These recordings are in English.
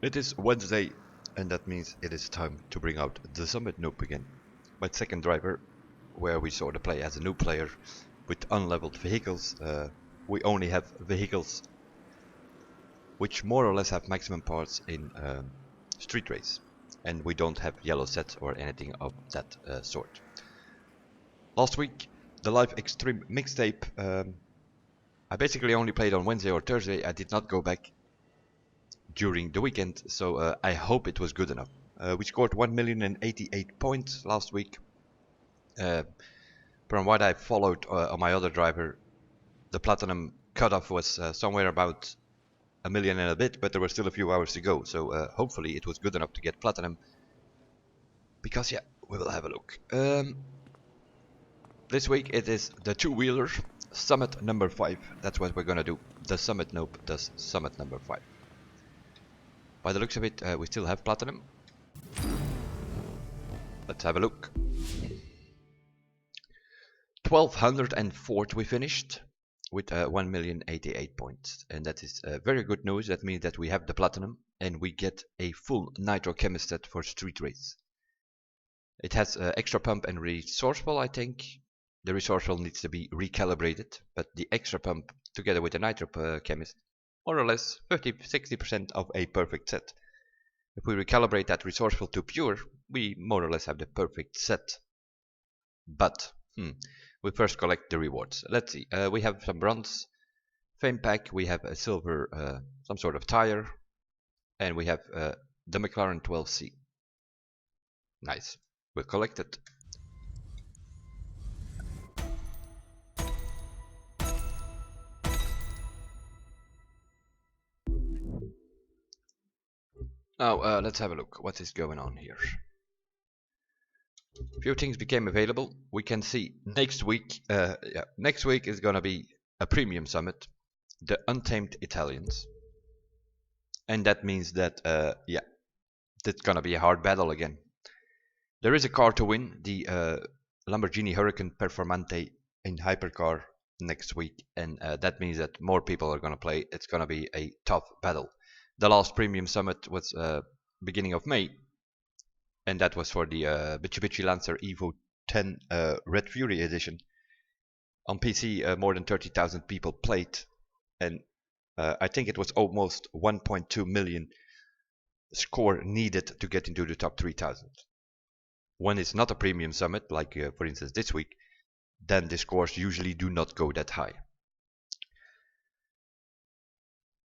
It is Wednesday, and that means it is time to bring out the Summit Noob again. My second driver, where we sort of play as a new player with unleveled vehicles. We only have vehicles which more or less have maximum parts in street race, and we don't have yellow sets or anything of that sort. Last week, the live extreme mixtape, I basically only played on Wednesday or Thursday. I did not go back during the weekend, so I hope it was good enough. We scored 1,088 points last week. From what I followed on my other driver, the platinum cutoff was somewhere about 1 million and a bit, but there were still a few hours to go, so hopefully it was good enough to get platinum. Because yeah, we will have a look. This week it is the two-wheeler Summit number 5. That's what we're gonna do. The Summit Noob does Summit number 5. By the looks of it, we still have platinum. Let's have a look. 1204 we finished with 1,088 points, and that is very good news. That means that we have the platinum and we get a full nitro chemist set for street race. It has extra pump and resourceful, I think. The resourceful needs to be recalibrated, but the extra pump together with the nitro chemist, more or less 50-60% of a perfect set. If we recalibrate that resourceful to pure, we more or less have the perfect set. But we first collect the rewards. Let's see. We have some bronze fame pack. We have a silver, some sort of tire, and we have the McLaren 12C. Nice. We'll collect it. Now let's have a look. What is going on here? A few things became available. We can see next week. Next week is gonna be a premium summit, the Untamed Italians, and that means that that's gonna be a hard battle again. There is a car to win, the Lamborghini Huracan Performante in hypercar next week, and that means that more people are gonna play. It's gonna be a tough battle. The last premium summit was beginning of May, and that was for the Mitsubishi Lancer Evo 10 Red Fury edition. On PC, more than 30,000 people played, and I think it was almost 1.2 million score needed to get into the top 3,000. When it's not a premium summit, like for instance this week, then the scores usually do not go that high.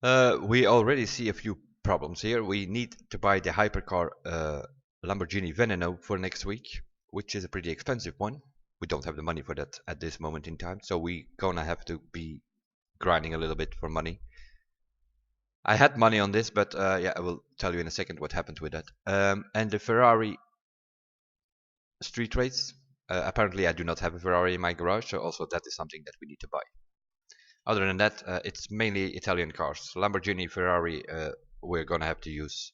We already see a few problems here. We need to buy the hypercar Lamborghini Veneno for next week, which is a pretty expensive one. We don't have the money for that at this moment in time, so we're gonna have to be grinding a little bit for money. I had money on this, but yeah, I will tell you in a second what happened with that. And the Ferrari street race. Apparently I do not have a Ferrari in my garage, so also that is something that we need to buy. Other than that, it's mainly Italian cars. Lamborghini, Ferrari, we're gonna have to use.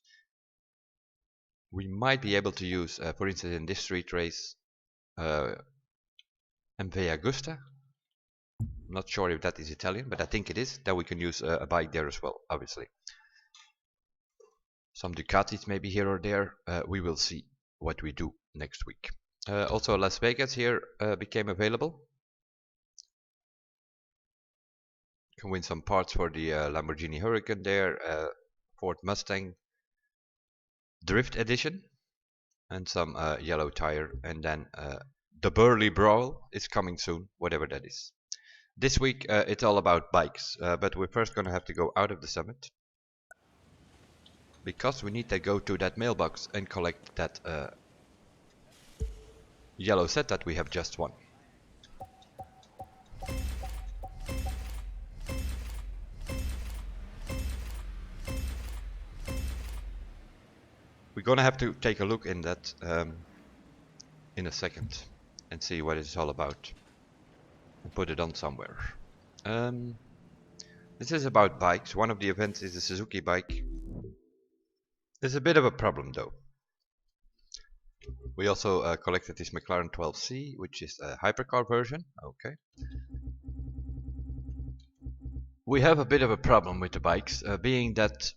We might be able to use, for instance, in this street race, MV Agusta. I'm not sure if that is Italian, but I think it is. That we can use a bike there as well, obviously. Some Ducatis maybe here or there. We will see what we do next week. Also, Las Vegas here became available. Can win some parts for the Lamborghini Huracan there, Ford Mustang Drift Edition, and some yellow tire, and then the Burley Brawl is coming soon, whatever that is. This week it's all about bikes, but we're first gonna have to go out of the summit because we need to go to that mailbox and collect that yellow set that we have just won. We're gonna have to take a look in that in a second and see what it's all about and put it on somewhere. This is about bikes. One of the events is a Suzuki bike. There's a bit of a problem though. We also collected this McLaren 12C, which is a hypercar version. Okay. We have a bit of a problem with the bikes, being that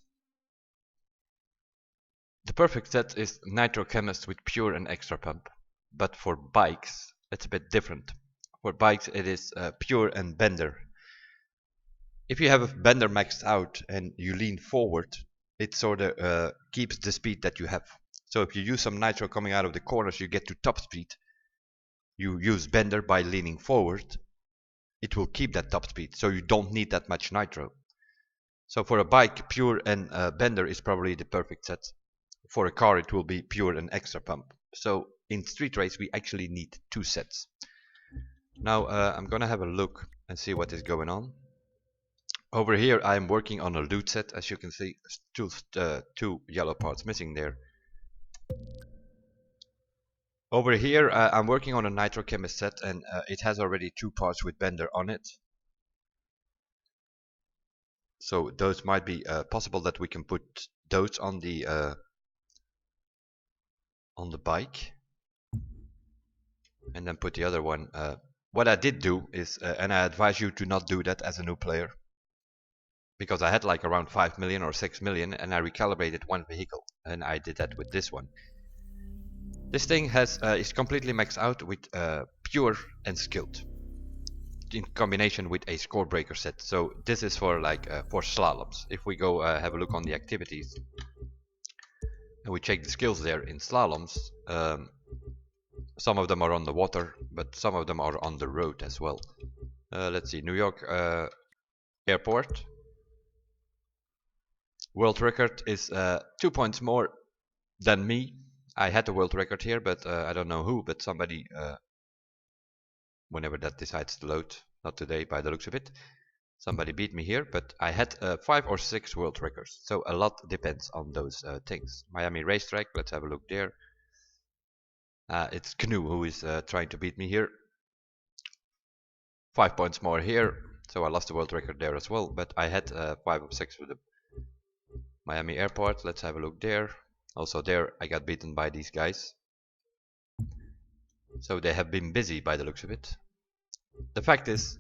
perfect set is Nitro Chemist with Pure and Extra Pump. But for bikes, it's a bit different. For bikes, it is Pure and Bender. If you have a Bender maxed out and you lean forward, it sort of keeps the speed that you have. So if you use some Nitro coming out of the corners, you get to top speed. You use Bender by leaning forward, it will keep that top speed, so you don't need that much Nitro. So for a bike, Pure and Bender is probably the perfect set. For a car, it will be Pure and Extra Pump. So in Street Race, we actually need 2 sets. Now I'm gonna have a look and see what is going on. Over here, I'm working on a loot set, as you can see. Still 2 yellow parts missing there. Over here, I'm working on a Nitro Chemist set, and it has already 2 parts with Bender on it. So those might be possible that we can put those on the bike, and then put the other one. What I did do is, and I advise you to not do that as a new player, because I had like around 5 million or 6 million, and I recalibrated one vehicle, and I did that with this one. This thing is completely maxed out with Pure and Skilled, in combination with a score breaker set. So this is for like for slaloms. If we go have a look on the activities and we check the skills there in slaloms, some of them are on the water, but some of them are on the road as well. Let's see, New York airport. World record is 2 points more than me. I had the world record here, but I don't know who, but somebody, whenever that decides to load, not today by the looks of it, somebody beat me here, but I had 5 or 6 world records, so a lot depends on those things. Miami racetrack, let's have a look there. It's Canoe who is trying to beat me here. 5 points more here, so I lost the world record there as well, but I had 5 or 6 for the Miami airport. Let's have a look there. Also there I got beaten by these guys. So they have been busy by the looks of it. The fact is,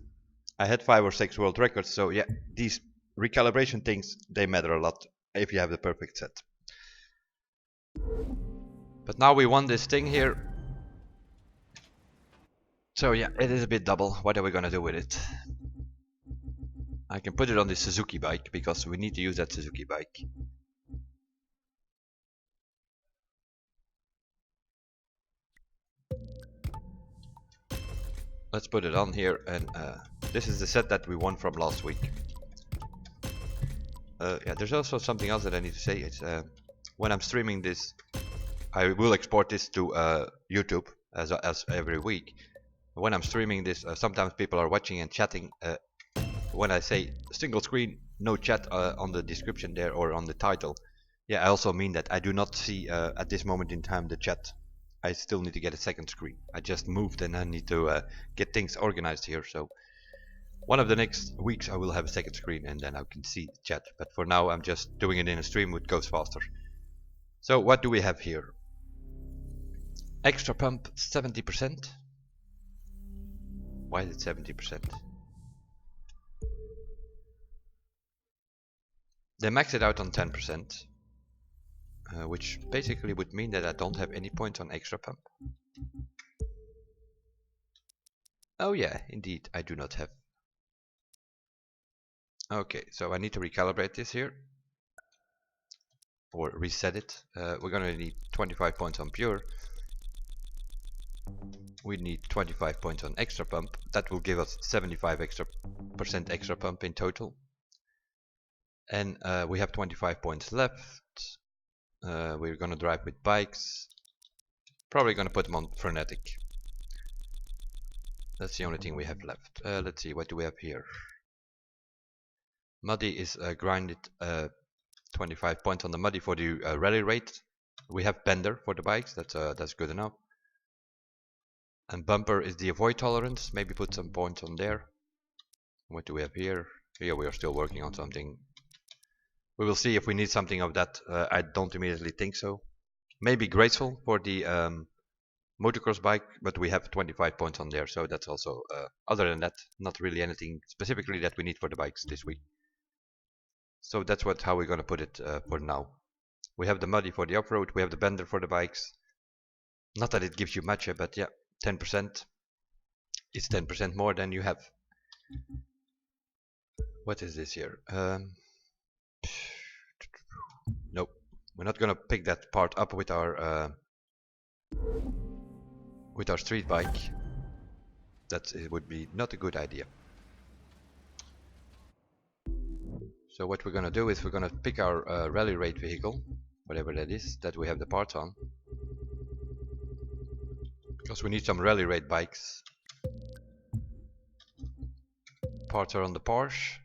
I had 5 or 6 world records, so yeah, these recalibration things, they matter a lot if you have the perfect set. But now we won this thing here. So yeah, it is a bit double. What are we gonna do with it? I can put it on the Suzuki bike, because we need to use that Suzuki bike. Let's put it on here, and this is the set that we won from last week. Yeah, there's also something else that I need to say. It's when I'm streaming this, I will export this to YouTube as every week. When I'm streaming this, sometimes people are watching and chatting. When I say single screen, no chat on the description there or on the title, yeah, I also mean that I do not see at this moment in time the chat. I still need to get a second screen. I just moved and I need to get things organized here. So one of the next weeks I will have a second screen and then I can see chat. But for now I'm just doing it in a stream, which goes faster. So what do we have here? Extra pump 70%. Why is it 70%? They max it out on 10%. Which basically would mean that I don't have any points on extra pump. Oh yeah, indeed, I do not have. Okay, so I need to recalibrate this here. Or reset it. We're gonna need 25 points on pure. We need 25 points on extra pump. That will give us 75% extra pump in total. And we have 25 points left. We're gonna drive with bikes. Probably gonna put them on frenetic. That's the only thing we have left. Let's see, what do we have here? Muddy is grinded 25 points on the muddy for the rally rate. We have Bender for the bikes. That's good enough. And bumper is the avoid tolerance. Maybe put some points on there. What do we have here? Here we are still working on something. We will see if we need something of that. I don't immediately think so. Maybe graceful for the motocross bike, but we have 25 points on there, so that's also other than that, not really anything specifically that we need for the bikes this week. So that's how we're gonna put it for now. We have the muddy for the off-road. We have the bender for the bikes. Not that it gives you much, but yeah, 10%. It's 10% more than you have. What is this here? Nope. We're not gonna pick that part up with our street bike. That it would be not a good idea. So what we're gonna do is we're gonna pick our rally raid vehicle, whatever that is, that we have the parts on, because we need some rally raid bikes. Parts are on the Porsche.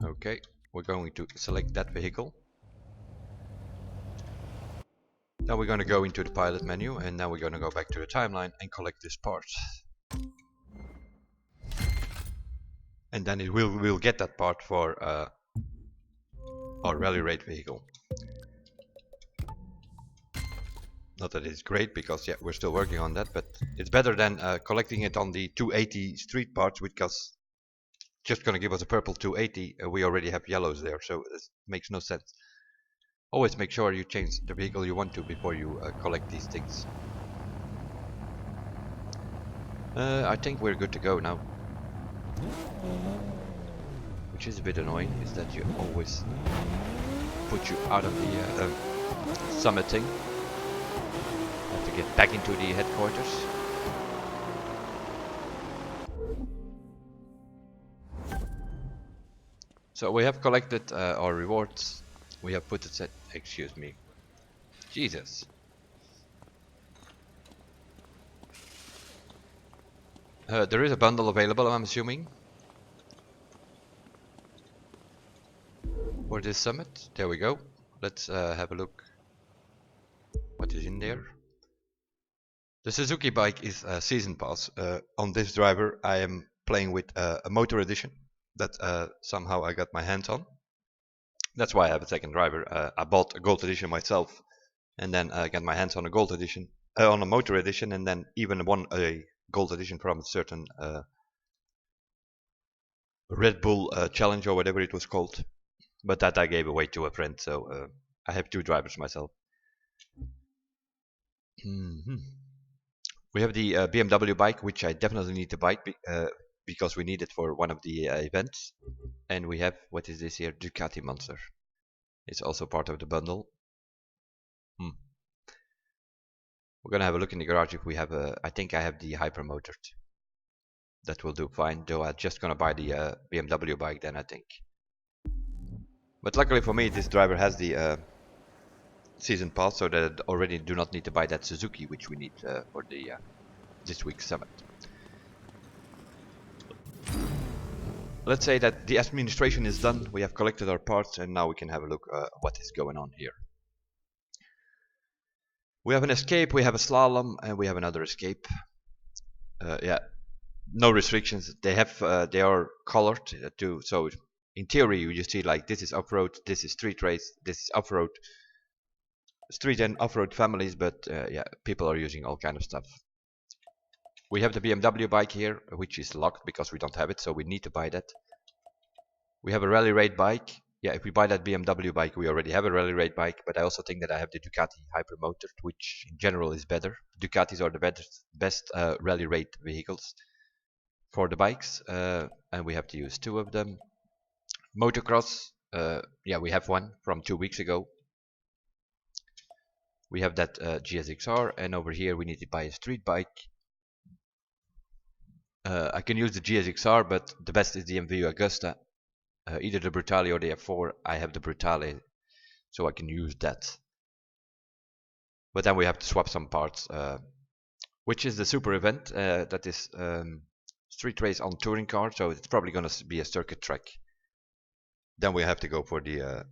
Okay, we're going to select that vehicle. Now we're going to go into the pilot menu, and now we're going to go back to the timeline and collect this part. And then we'll get that part for our rally raid vehicle. Not that it's great, because yeah, we're still working on that, but it's better than collecting it on the 280 street parts, because just going to give us a purple 280. We already have yellows there, so it makes no sense. Always make sure you change the vehicle you want to before you collect these things. I think we're good to go now. Which is a bit annoying, is that you always put you out of the summiting. Have to get back into the headquarters. So we have collected our rewards. We have put it. Excuse me. Jesus. There is a bundle available, I'm assuming, for this summit. There we go. Let's have a look. What is in there? The Suzuki bike is a season pass. On this driver, I am playing with a motor edition that somehow I got my hands on. That's why I have a second driver. I bought a gold edition myself, and then I got my hands on a gold edition, on a motor edition, and then even won a gold edition from a certain Red Bull challenge or whatever it was called. But that I gave away to a friend, so I have two drivers myself. We have the BMW bike, which I definitely need to buy because we need it for one of the events. And we have, what is this here? Ducati Monster. It's also part of the bundle. We're gonna have a look in the garage if we have a. I think I have the Hypermotor. That will do fine, though I'm just gonna buy the BMW bike then, I think. But luckily for me, this driver has the season pass, so that I already do not need to buy that Suzuki, which we need for the this week's summit. Let's say that the administration is done. We have collected our parts, and now we can have a look what is going on here. We have an escape, we have a slalom, and we have another escape. Yeah, no restrictions. They have they are colored too. So in theory, you just see like this is off-road, this is street race, this is off-road, street and off-road families. But yeah, people are using all kind of stuff. We have the BMW bike here, which is locked because we don't have it, so we need to buy that. We have a rally raid bike. Yeah, if we buy that BMW bike, we already have a rally raid bike, but I also think that I have the Ducati Hypermotor, which in general is better. Ducatis are the best rally raid vehicles for the bikes, and we have to use two of them. Motocross, yeah, we have one from 2 weeks ago. We have that GSXR, and over here we need to buy a street bike. I can use the GSXR, but the best is the MVU Agusta. Either the Brutale or the F4. I have the Brutale, so I can use that. But then we have to swap some parts, which is the super event that is street race on touring car, so it's probably going to be a circuit track. Then we have to go for the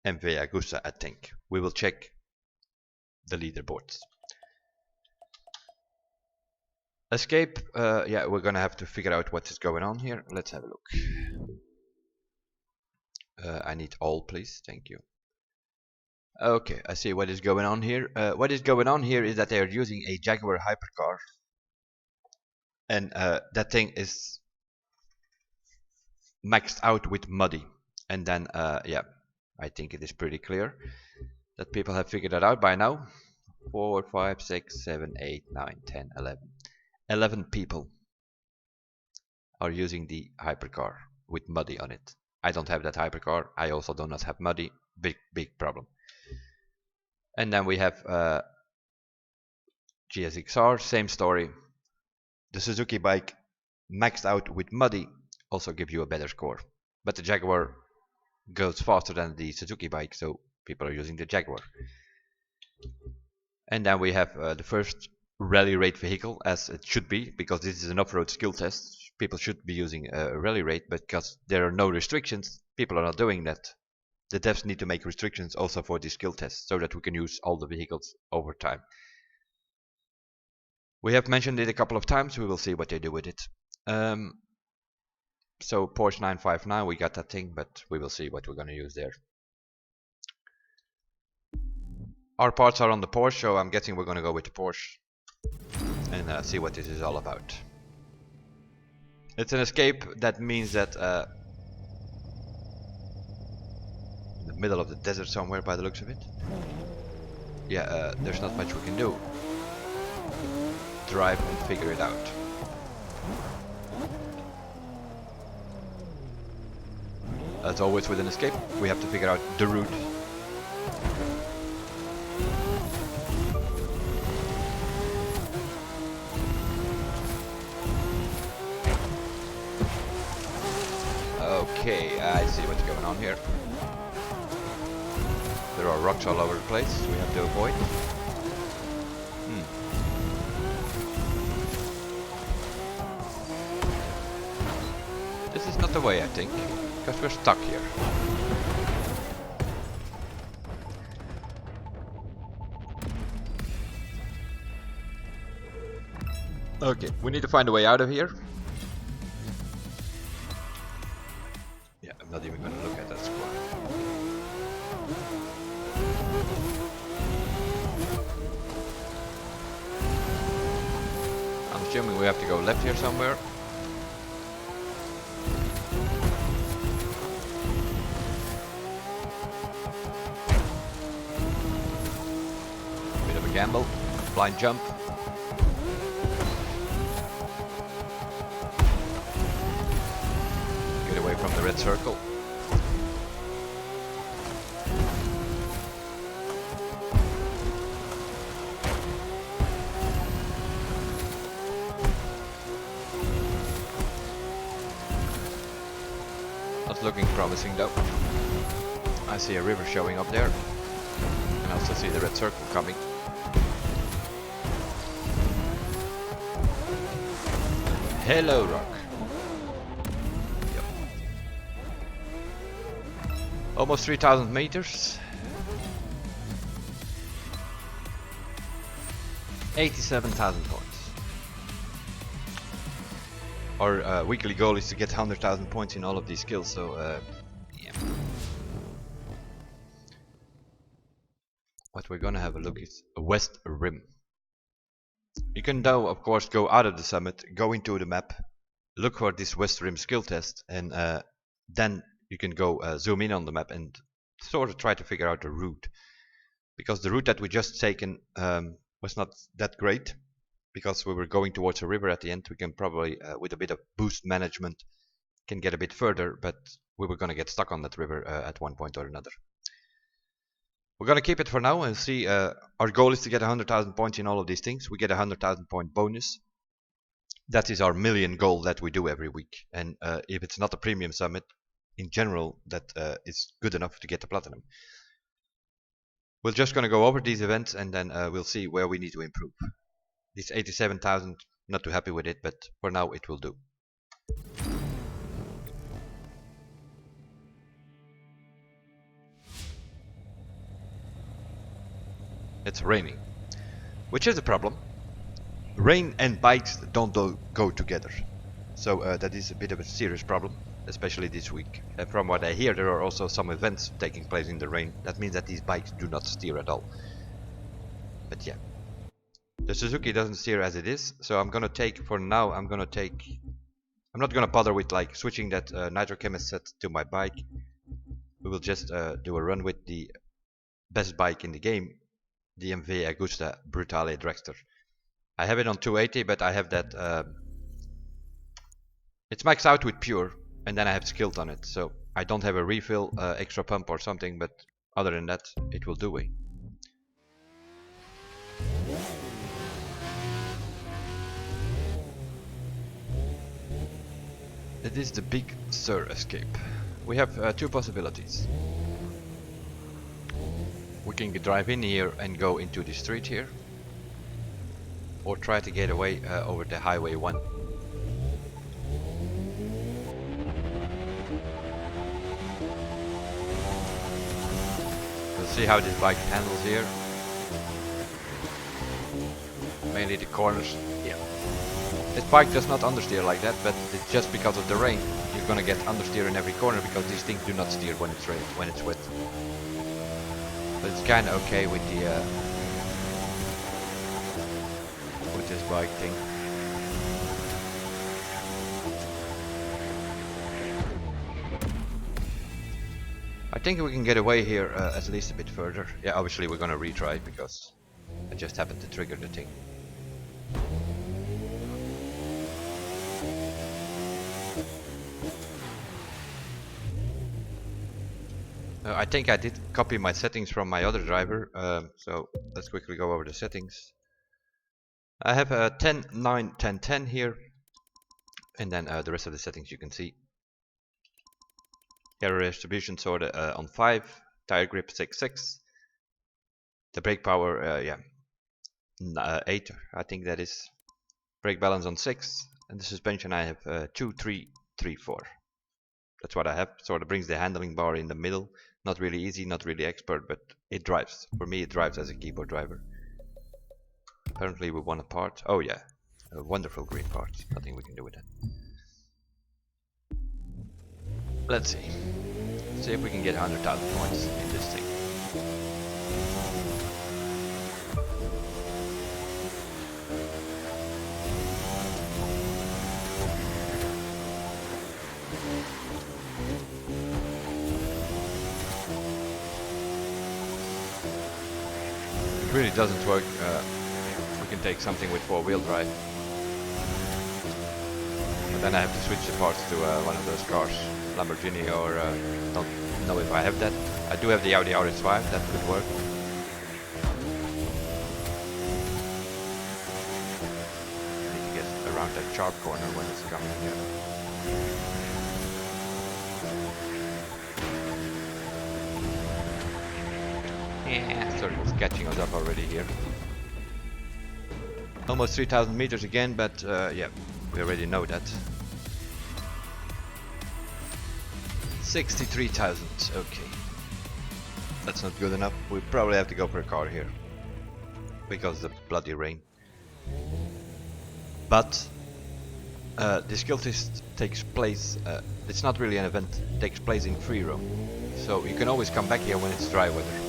MV Agusta, I think. We will check the leaderboards. Escape, yeah, we're gonna have to figure out what is going on here. Let's have a look. I need all, please. Thank you. Okay, I see what is going on here. What is going on here is that they are using a Jaguar hypercar, and that thing is maxed out with muddy. And then, yeah, I think it is pretty clear. that people have figured that out by now. 4, 5, 6, 7, 8, 9, 10, 11. 11 people are using the hypercar with Muddy on it. I don't have that hypercar. I also do not have Muddy. Big problem. And then we have GSXR, same story. The Suzuki bike maxed out with Muddy also gives you a better score. But the Jaguar goes faster than the Suzuki bike, so people are using the Jaguar. And then we have the first rally rate vehicle, as it should be, because this is an off-road skill test. People should be using a rally rate, but because there are no restrictions, people are not doing that. The devs need to make restrictions also for this skill test, so that we can use all the vehicles over time. We have mentioned it a couple of times. We will see what they do with it. So Porsche 959, we got that thing, but we will see what we're going to use there. Our parts are on the Porsche, so I'm guessing we're going to go with the Porsche and see what this is all about. It's an escape. That means that in the middle of the desert somewhere, by the looks of it. Yeah, there's not much we can do. Drive and figure it out. As always with an escape, we have to figure out the route. Okay, I see what's going on here. There are rocks all over the place we have to avoid. This is not the way, I think, because we're stuck here. Okay, we need to find a way out of here. Yeah, I'm not even going to look at that squad. I'm assuming we have to go left here somewhere. Bit of a gamble, blind jump. Get away from the red circle. Not looking promising though. I see a river showing up there. And I also see the red circle coming. Hello, rock. Yep. Almost 3,000 meters. 87,000 points. Our weekly goal is to get 100,000 points in all of these skills, so yeah. What we're gonna have a look is a West Rim. You can now, of course, go out of the summit, go into the map, look for this West Rim skill test, and then you can go zoom in on the map and sort of try to figure out the route. Because the route that we just taken was not that great, because we were going towards a river at the end. We can probably, with a bit of boost management, can get a bit further, but we were going to get stuck on that river at one point or another. We're going to keep it for now and see. Our goal is to get 100,000 points in all of these things. We get a 100,000 point bonus. That is our million goal that we do every week. And if it's not a premium summit, in general, that is good enough to get the platinum. We're just going to go over these events and then we'll see where we need to improve. This 87,000, not too happy with it, but for now it will do. It's raining, which is a problem. Rain and bikes don't go together, so that is a bit of a serious problem, especially this week. And from what I hear, there are also some events taking place in the rain. That means that these bikes do not steer at all. But yeah, the Suzuki doesn't steer as it is, so I'm gonna take, for now, I'm not gonna bother with like switching that nitrochemist set to my bike. We will just do a run with the best bike in the game, the MV Agusta Brutale Dragster. I have it on 280, but I have that. It's maxed out with pure, and then I have skilled on it, so I don't have a refill, extra pump or something. But other than that, it will do it. It is the Big Sur escape. We have two possibilities. We can drive in here and go into the street here, or try to get away over the Highway 1. We'll see how this bike handles here. Mainly the corners. Yeah. This bike does not understeer like that, but it's just because of the rain. You're gonna get understeer in every corner because these things do not steer when it's rain, when it's wet. But it's kind of okay with the with this bike thing. I think we can get away here at least a bit further. Yeah, obviously we're gonna retry it because I just happened to trigger the thing. I think I did copy my settings from my other driver, so let's quickly go over the settings. I have a 10, 9, 10, 10 here, and then the rest of the settings you can see. Aero distribution sorted on 5, tire grip 6, 6, the brake power, 8, I think that is, brake balance on 6, and the suspension I have 2, 3, 3, 4. That's what I have. Sort of brings the handling bar in the middle. Not really easy, not really expert, but it drives. For me, it drives as a keyboard driver. Apparently, we won a part. Oh yeah, a wonderful green part. Nothing we can do with that. Let's see. See if we can get 100,000 points in this thing. It really doesn't work. We can take something with 4-wheel drive, but then I have to switch the parts to one of those cars, Lamborghini, or don't know if I have that. I do have the Audi RS5, that could work. I need to get around that sharp corner when it's coming here. Yeah, circle's catching us up already here. Almost 3,000 meters again, but yeah, we already know that. 63,000, okay. That's not good enough. We probably have to go for a car here because of the bloody rain. But the skill test takes place, it's not really an event, it takes place in free roam. So you can always come back here when it's dry weather.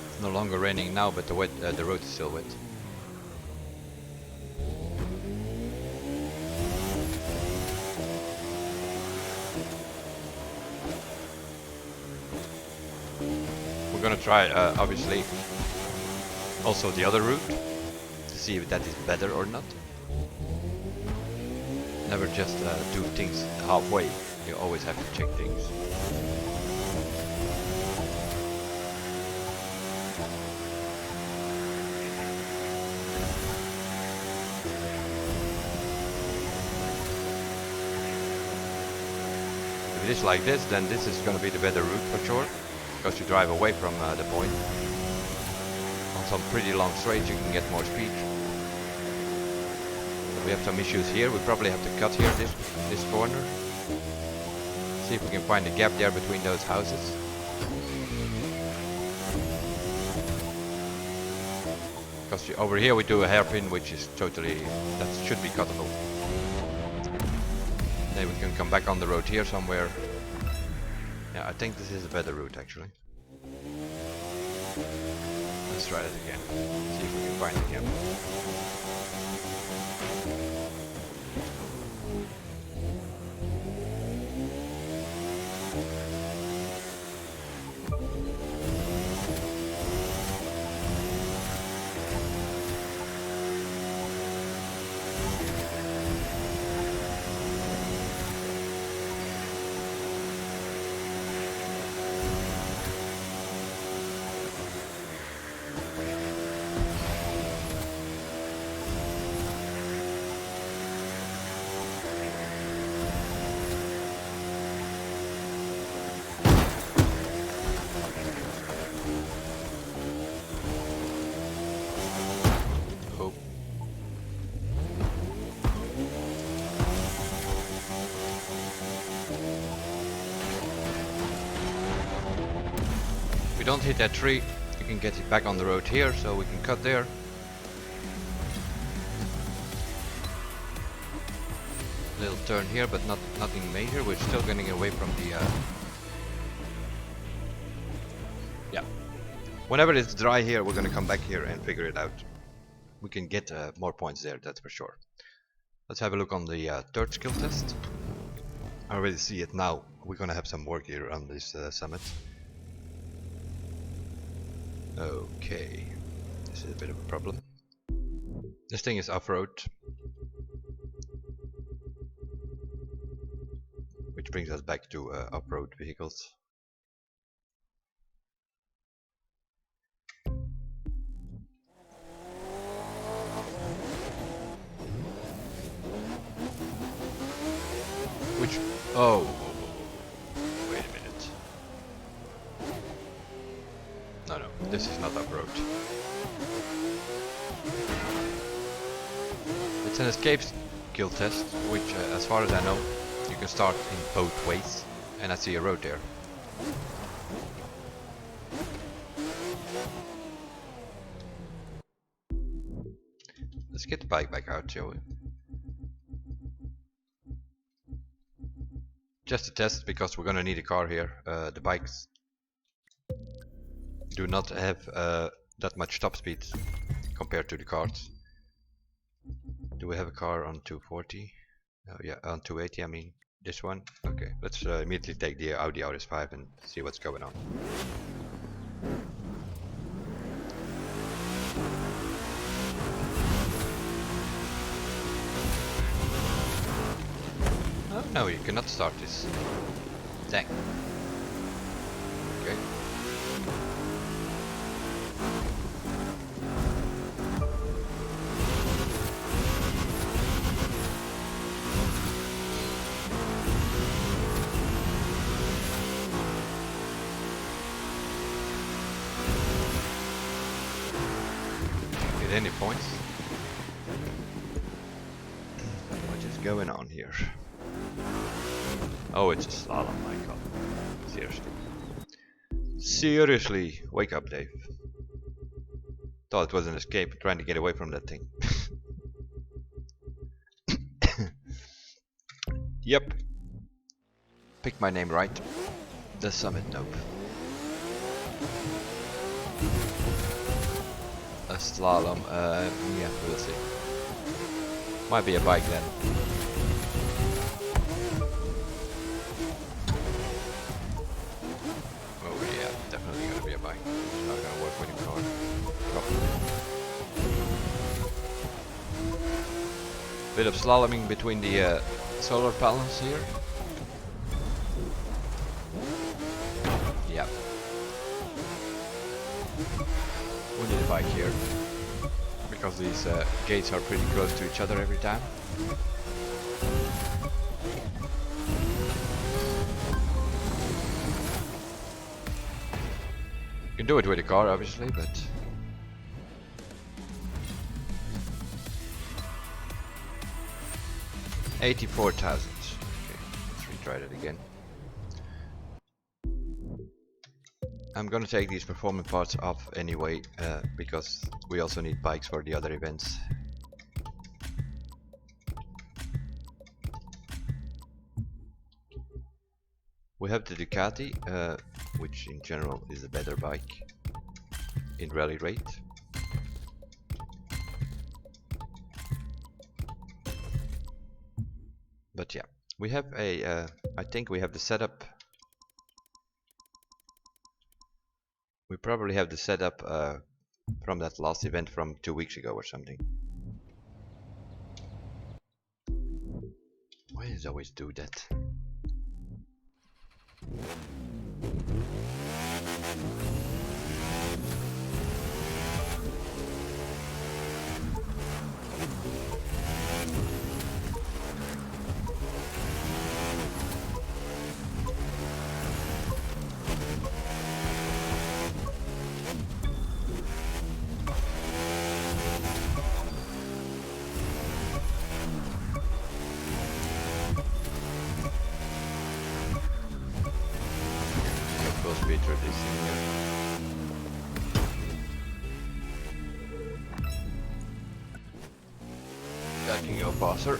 It's no longer raining now, but the road is still wet. We're gonna try, obviously, also the other route to see if that is better or not. Never just do things halfway. You always have to check things. If it is like this, then this is going to be the better route for sure, because you drive away from the point. On some pretty long straights you can get more speed. We have some issues here. We probably have to cut here this corner. See if we can find a gap there between those houses. Because over here we do a hairpin, which is totally, that should be cuttable. Then we can come back on the road here somewhere. Yeah, I think this is a better route actually. Let's try it again. See if we can find a gap. you don't hit that tree, you can get it back on the road here, so we can cut there. Little turn here, but nothing major. We're still getting away from the yeah. Whenever it's dry here, we're gonna come back here and figure it out. We can get more points there, that's for sure. Let's have a look on the third skill test. I already see it now. We're gonna have some work here on this summit. Okay, this is a bit of a problem. This thing is off-road, which brings us back to off-road vehicles. Which, oh, wait a minute. No, this is not off-road. It's an escape skill test, which as far as I know, you can start in both ways. And I see a road there. Let's get the bike back out, shall we? Just a test, because we're gonna need a car here. The bikes do not have that much top speed compared to the cars. Do we have a car on 240? Oh yeah, on 280 I mean. This one? Okay, let's immediately take the Audi RS5 and see what's going on. Oh no, you cannot start this. Dang. Okay. Get any points? What is going on here? Oh, it's a slalom, my god. Seriously. Seriously, wake up, Dave. Thought it was an escape, trying to get away from that thing. Yep. Pick my name right. The Summit Noob. A slalom, yeah, we'll see. Might be a bike then. Definitely gonna be a bike. It's not gonna work with a car. Bit of slaloming between the solar panels here. Yeah. We need a bike here. Because these gates are pretty close to each other every time. You can do it with a car, obviously, but 84,000. Okay, let's retry that again. I'm gonna take these performance parts off anyway, because we also need bikes for the other events. We have the Ducati, which in general is a better bike in rally rate. But yeah, we have a, I think we have the setup. We probably have the setup from that last event from 2 weeks ago or something. Why does it always do that? Speed through this thing here. pass her.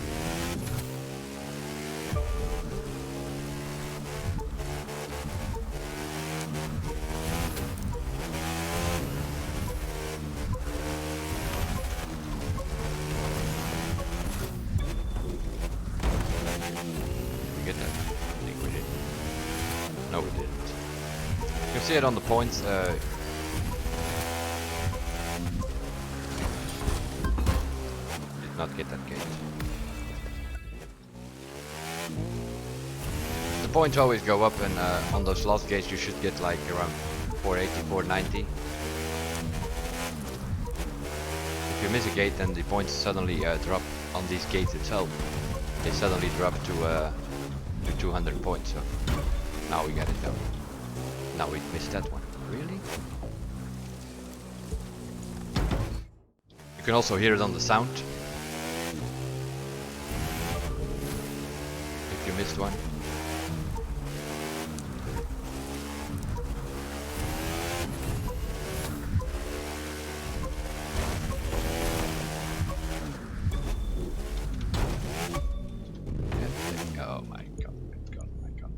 We get that? I think we did. No, we didn't. You can see it on the points. Did not get that gate. The points always go up, and on those last gates you should get like around 480, 490. If you miss a gate, then the points suddenly drop on these gates itself. They suddenly drop to 200 points. So now we got it though. Now we missed that one. Really? You can also hear it on the sound. If you missed one. Oh my god, my god, my god, my god.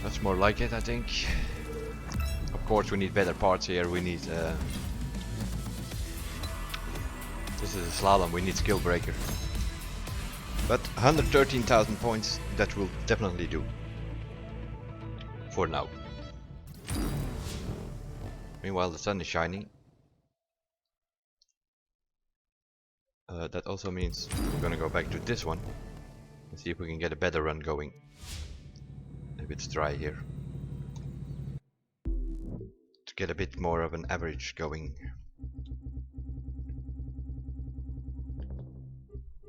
That's more like it, I think. Of course we need better parts here, we need this is a slalom, we need skill breaker. But 113,000 points, that will definitely do. For now. Meanwhile the sun is shining. That also means we're gonna go back to this one and see if we can get a better run going. If it's dry here. To get a bit more of an average going.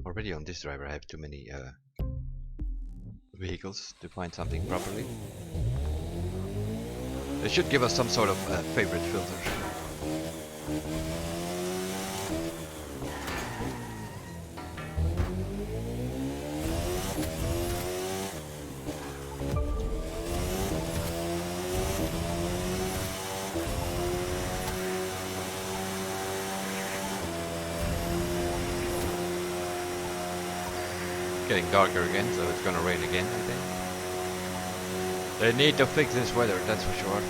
Already on this driver I have too many vehicles to find something properly. They should give us some sort of favorite filter. Getting darker again, so it's gonna rain again, I think. They need to fix this weather, that's for sure.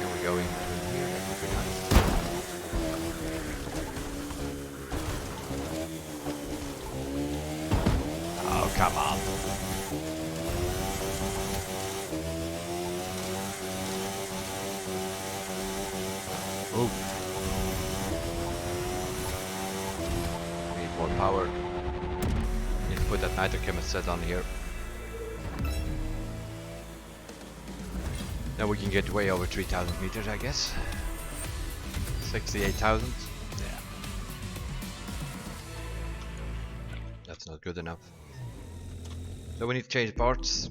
Can we go in between here? That would be nice. Oh, come on. Oh. Need more power. Need to put that nitrochem set on here. Then we can get way over 3,000 meters, I guess. 68,000. Yeah. That's not good enough. So we need to change parts.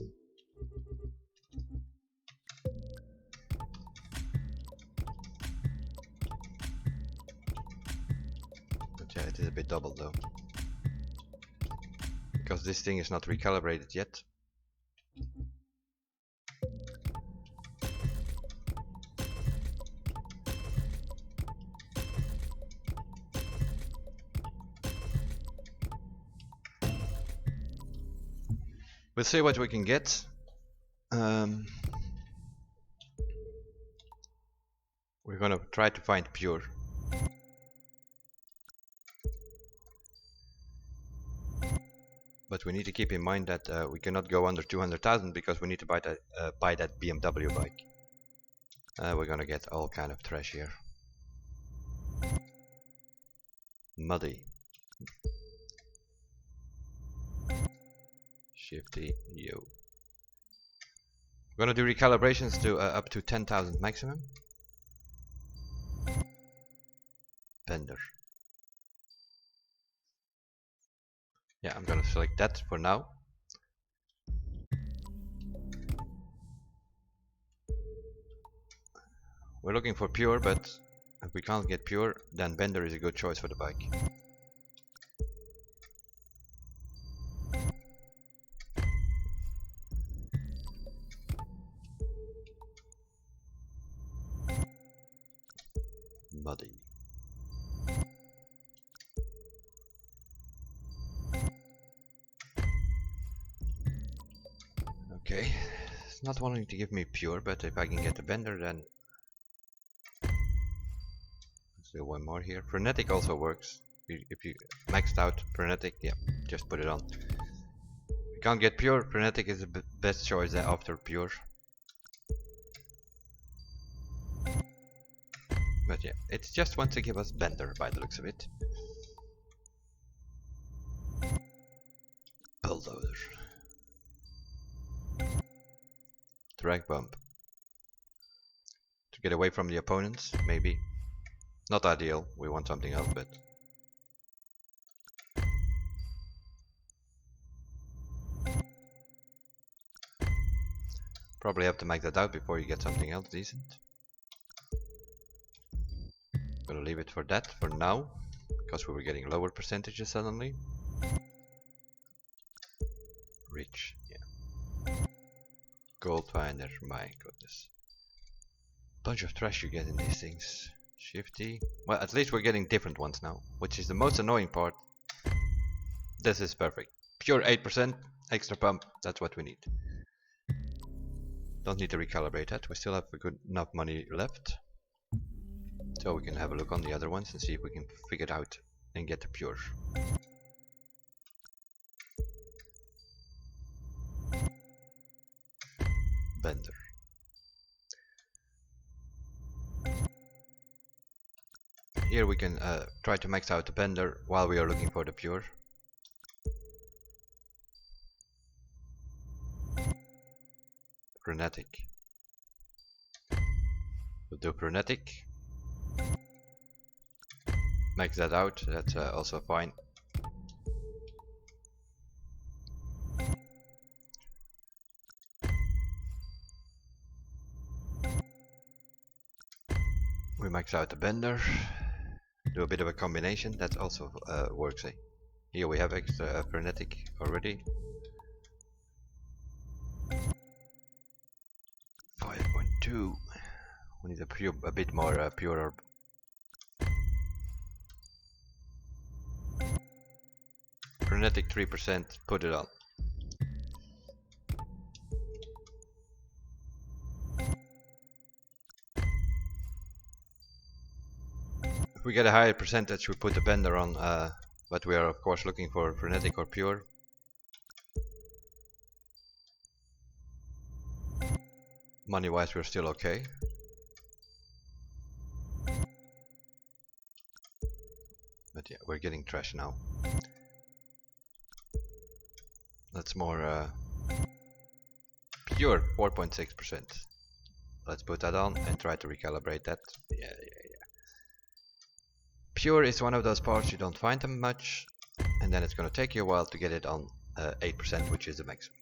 Yeah, it is a bit double though. Because this thing is not recalibrated yet. We'll see what we can get. We're gonna try to find pure. But we need to keep in mind that we cannot go under 200,000 because we need to buy that BMW bike. We're gonna get all kind of trash here. Muddy. Shifty, yo. We're gonna do recalibrations to up to 10,000 maximum. Bender. Yeah, I'm gonna select that for now. We're looking for pure, but if we can't get pure, then Bender is a good choice for the bike. Muddy. Okay, it's not wanting to give me pure, but if I can get the Bender, then let's do one more here. Frenetic also works. If you maxed out Frenetic, yeah, just put it on. If you can't get pure, Frenetic is the best choice after pure. But yeah, it's just wants to give us Bender by the looks of it. Bulldozer. Drag bump. To get away from the opponents, maybe. Not ideal, we want something else, but... Probably have to max that out before you get something else decent. Gonna leave it for that for now, because we were getting lower percentages suddenly. Rich, yeah. Gold finder, my goodness. Bunch of trash you get in these things. Shifty. Well, at least we're getting different ones now, which is the most annoying part. This is perfect. Pure 8%, extra pump, that's what we need. Don't need to recalibrate that, we still have a good enough money left. So we can have a look on the other ones and see if we can figure it out and get the pure. Bender. Here we can try to max out the Bender while we are looking for the pure. Frenetic. We'll do Frenetic. Max that out, that's also fine. We max out the Bender. Do a bit of a combination, that also works. Eh? Here we have extra Frenetic already. 5.2. We need a bit more purer. Frenetic 3%, put it on. If we get a higher percentage, we put the Bender on, but we are of course looking for Frenetic or pure. Money wise, we're still okay. But yeah, we're getting trash now. That's more pure 4.6%. Let's put that on and try to recalibrate that. Yeah. Pure is one of those parts you don't find them much, and then it's gonna take you a while to get it on 8%, which is the maximum.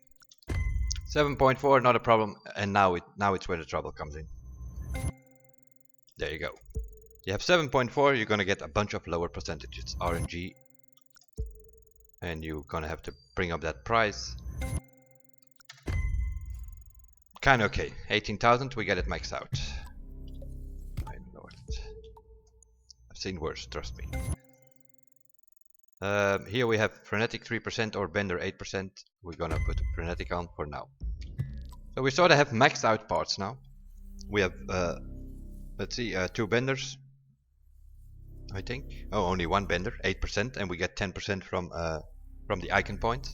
7.4, not a problem, and now it's where the trouble comes in. There you go. You have 7.4, you're gonna get a bunch of lower percentages, RNG, and you're gonna have to bring up that price. Kinda okay. 18,000, we get it maxed out. I don't know what I've seen worse, trust me. Here we have Frenetic 3% or Bender 8%. We're gonna put Frenetic on for now. So we sort of have maxed out parts now. We have, let's see, 2 Benders, I think. Oh, only 1 Bender, 8%, and we get 10% from the icon point.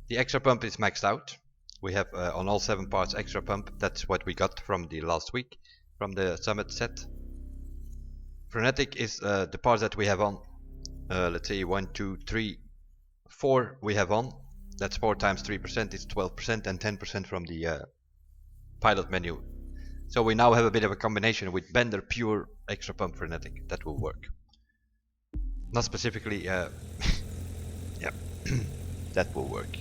The extra pump is maxed out. We have on all 7 parts extra pump. That's what we got from the last week, from the summit set. Frenetic is the parts that we have on. Let's say 1, 2, 3, 4 we have on. That's 4 times 3% is 12%, and 10% from the pilot menu. So we now have a bit of a combination with Bender, Pure, Extra Pump, Frenetic. That will work. Not specifically, yeah, that will work.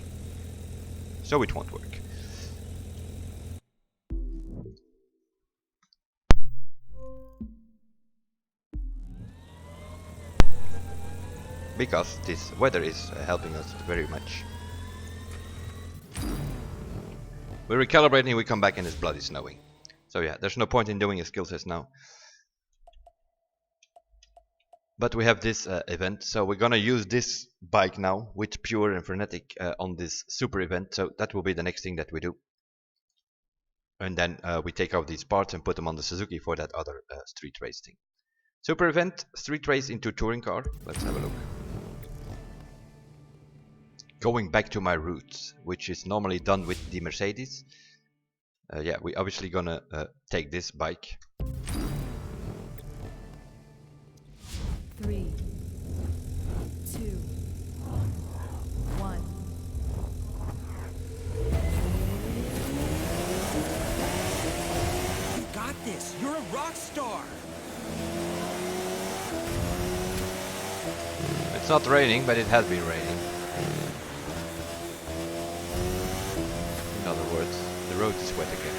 So it won't work. Because this weather is helping us very much. We're recalibrating, we come back and it's bloody snowing. So yeah, there's no point in doing a skill test now. But we have this event, so we're gonna use this bike now with Pure and Frenetic on this super event. So that will be the next thing that we do. And then we take out these parts and put them on the Suzuki for that other street race thing. Super event, street race into touring car. Let's have a look. Going back to my roots, which is normally done with the Mercedes. Yeah, we obviously gonna take this bike. 3, 2, 1. You got this. You're a rock star. It's not raining, but it has been raining. In other words, the road is wet again.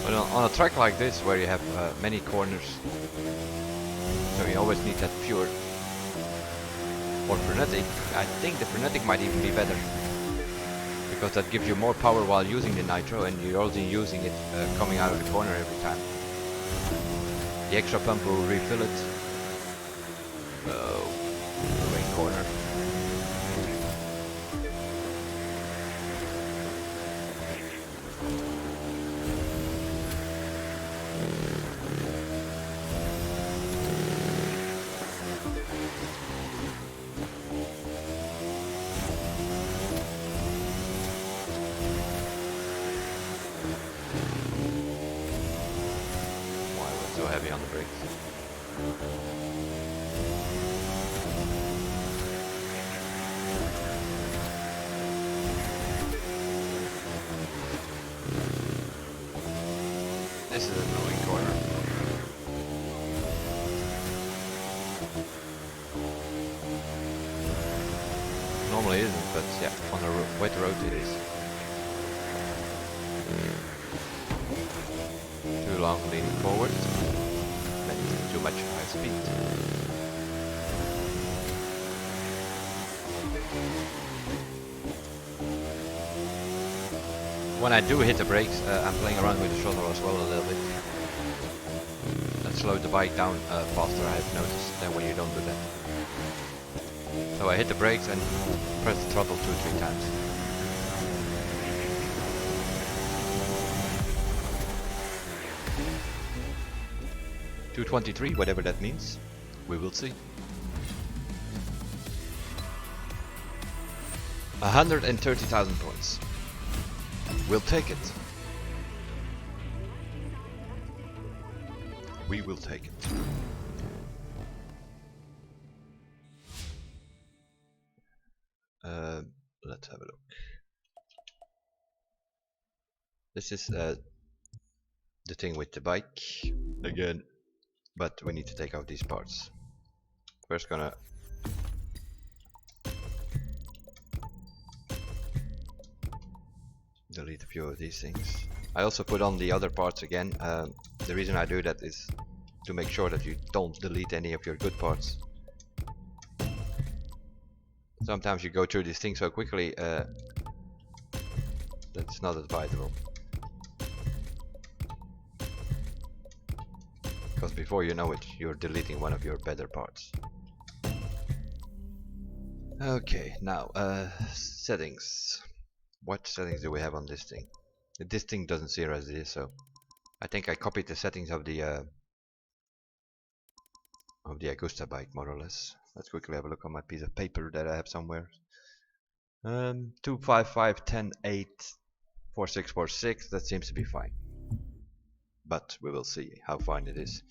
But on a track like this, where you have many corners, so you always need that Pure or Frenetic. I think the Frenetic might even be better, because that gives you more power while using the nitro, and you're also using it coming out of the corner every time. The extra pump will refill it. Main corner. So heavy on the brakes. This is an annoying corner. Normally it isn't, but yeah, on a wet road it is. Too long leaning forward, then too much high speed. When I do hit the brakes, I'm playing around with the throttle as well a little bit. That slowed the bike down faster, I have noticed, than when you don't do that. So I hit the brakes and press the throttle 2-3 times. .223, whatever that means, we will see. 130,000 points. We'll take it. We will take it. Let's have a look. This is the thing with the bike again. But we need to take out these parts. First gonna delete a few of these things. I also put on the other parts again. The reason I do that is to make sure that you don't delete any of your good parts. Sometimes you go through these things so quickly that's not advisable. Because before you know it, you're deleting one of your better parts. Okay, now settings. What settings do we have on this thing? This thing doesn't see as it is, so I think I copied the settings of the Agusta bike more or less. Let's quickly have a look on my piece of paper that I have somewhere. 2, 5, 5, 10, 8, 4, 6, 4, 6. That seems to be fine. But we will see how fine it is.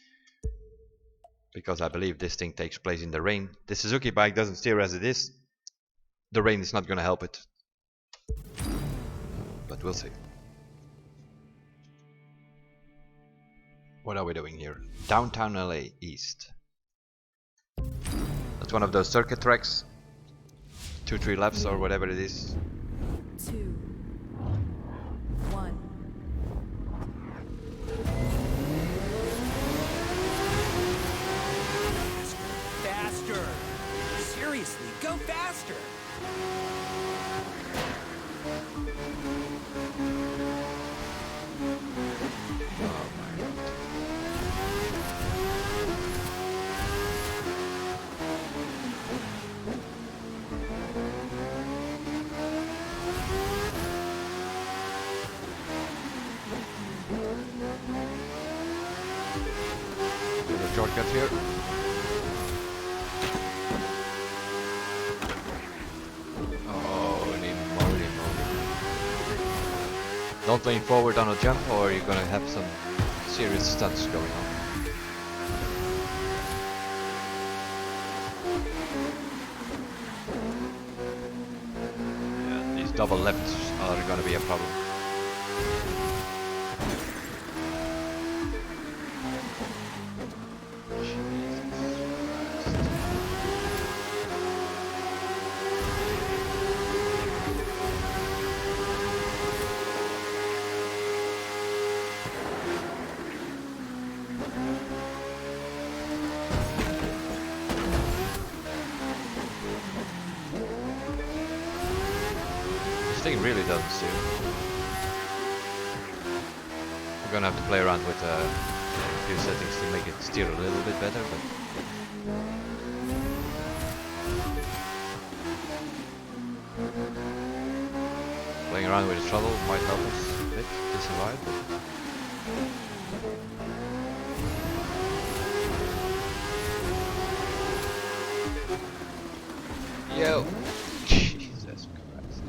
Because I believe this thing takes place in the rain. The Suzuki bike doesn't steer as it is. The rain is not going to help it. But we'll see. What are we doing here? Downtown LA East. That's one of those circuit tracks. 2, 3 lefts or whatever it is. 2, 1. Faster! Seriously, go faster! There's a shortcut here. Holy moly. Don't lean forward on a jump or you're gonna have some serious stunts going on. Yeah, these double lefts are gonna be a problem. This thing really doesn't steer. We're gonna have to play around with a few settings to make it steer a little bit better, but playing around with the throttle might help us a bit to survive. Yo! Jesus Christ.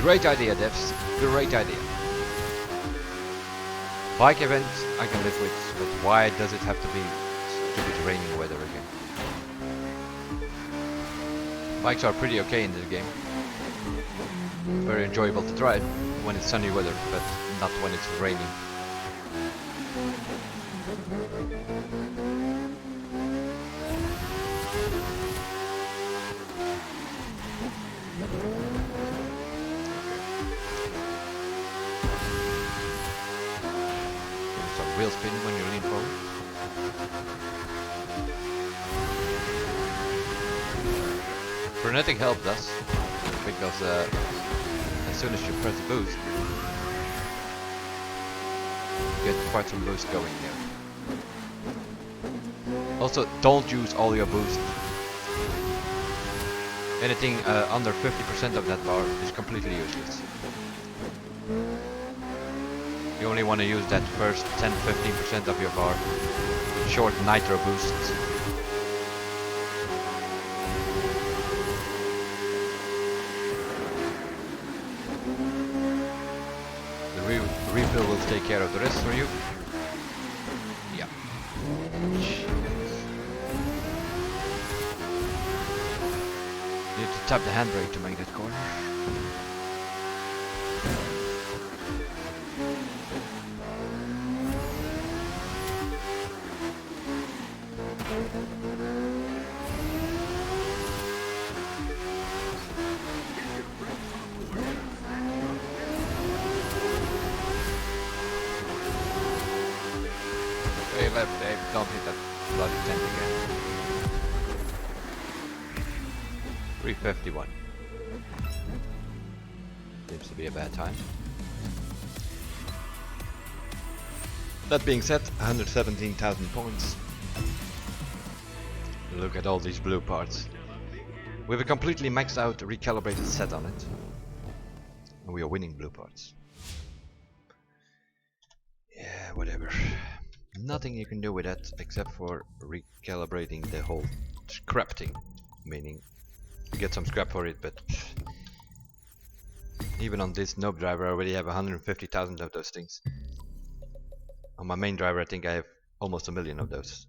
Great idea, devs. Great idea. Bike event I can live with, but why does it have to be stupid raining weather again? Bikes are pretty okay in this game. Very enjoyable to drive when it's sunny weather, but not when it's raining. Some wheel spin when you lean forward. Frenetic helped us because as soon as you press the boost, you get quite some boost going here. Also, don't use all your boost. Anything under 50% of that bar is completely useless. You only want to use that first 10-15% of your bar with short nitro boosts. The refill will take care of the rest for you. Yeah. You need to tap the handbrake to make that corner. Way left, Dave. Don't hit that bloody tent again. 351. Seems to be a bad time. That being said, 117,000 points. Look at all these blue parts. We have a completely maxed out recalibrated set on it. And we are winning blue parts. Yeah, whatever. nothing you can do with that except for recalibrating the whole scrap thing, meaning get some scrap for it, but even on this Noob driver I already have 150,000 of those things. On my main driver I think I have almost 1,000,000 of those.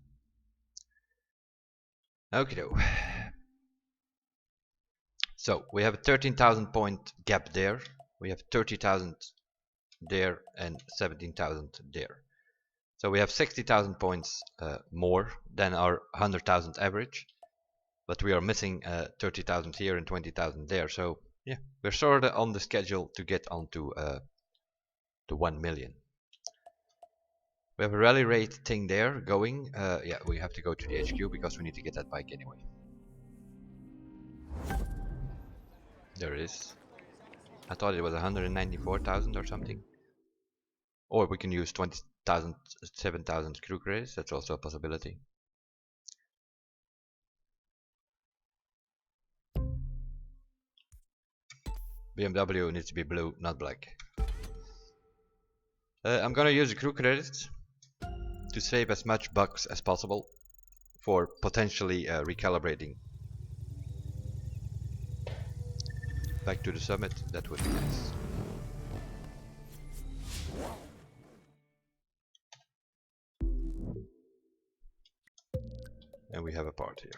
Okie doke. So we have a 13,000 point gap there, we have 30,000 there and 17,000 there. So we have 60,000 points more than our 100,000 average, but we are missing 30,000 here and 20,000 there. So yeah, we're sort of on the schedule to get onto to 1,000,000. We have a rally rate thing there going. Yeah, we have to go to the HQ because we need to get that bike anyway. There it is. I thought it was 194,000 or something. Or we can use 20,000, 7,000 crew credits. That's also a possibility. BMW needs to be blue, not black. I'm gonna use the crew credits to save as much bucks as possible for potentially recalibrating back to the summit. That would be nice. And we have a part here.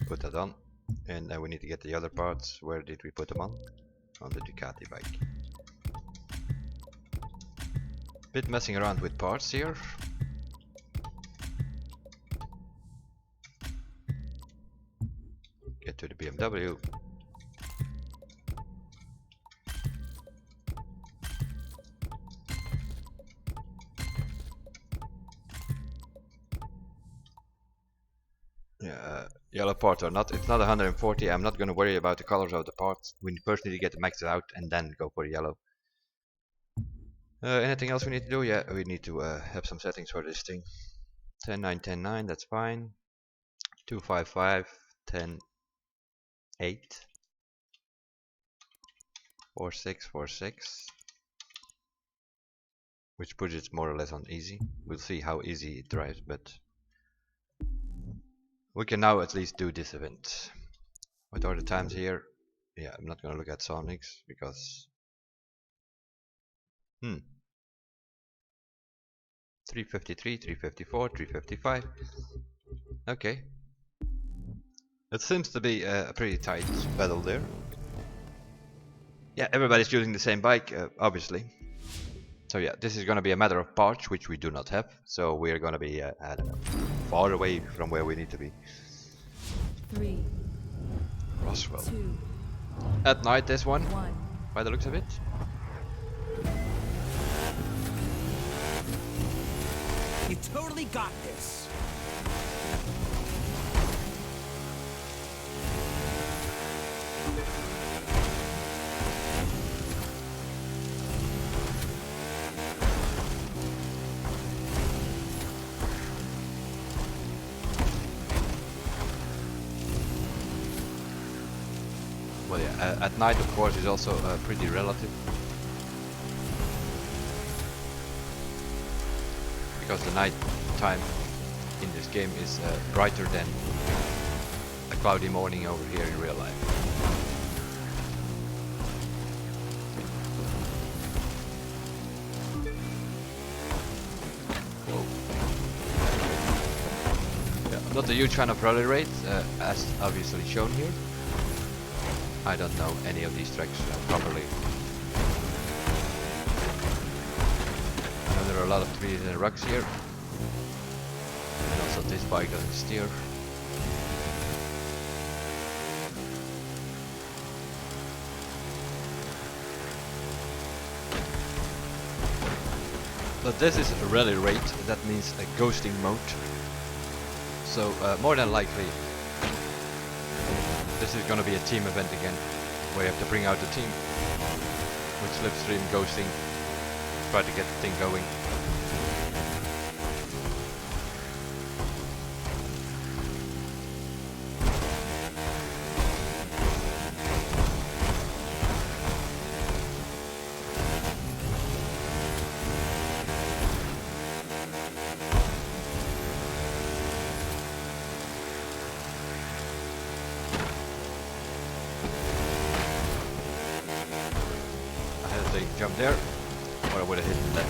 Put that on. And then we need to get the other parts. Where did we put them on? On the Ducati bike. Bit messing around with parts here. Get to the BMW. Yeah, yellow part or not, it's not 140. I'm not going to worry about the colors of the parts. We first need to get the maxed out and then go for the yellow. Anything else we need to do? Yeah, we need to have some settings for this thing. 10.9, 10.9, that's fine. 255, 10.8. 4.6, 4.6. Which puts it more or less on easy. We'll see how easy it drives, but we can now at least do this event. What are the times here? Yeah, I'm not gonna look at Sonics because 353, 354, 355. Okay. It seems to be a pretty tight battle there. Yeah, everybody's using the same bike, obviously. So yeah, this is gonna be a matter of parts, which we do not have. So we're gonna be, I don't know, far away from where we need to be. 3, Roswell. 2, At night, this one, 1. by the looks of it. You totally got this. Well, yeah, at night, of course, is also pretty relative. Because the night time in this game is brighter than a cloudy morning over here in real life. Whoa. Yeah, I'm not a huge fan of rally rates, as obviously shown here. I don't know any of these tracks properly. I know there are a lot of trees and rocks here. And also this bike doesn't steer. But this is a rally rate, that means a ghosting mode. So more than likely this is gonna be a team event again, where you have to bring out the team with slipstream ghosting, try to get the thing going. jump there, or I would have hit that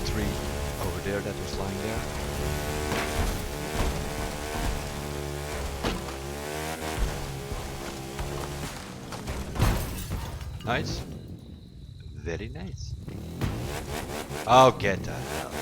tree over there that was lying there. Nice. Very nice. Oh, get the hell.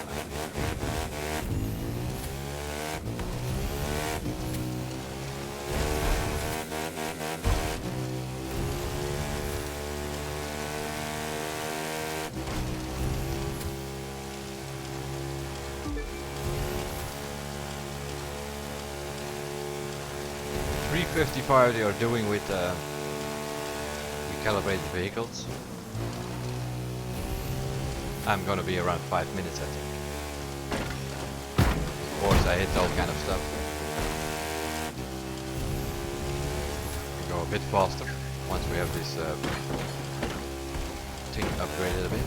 355 they are doing with recalibrated vehicles. I'm gonna be around 5 minutes, I think. Of course, I hit all kind of stuff. We go a bit faster once we have this thing upgraded a bit.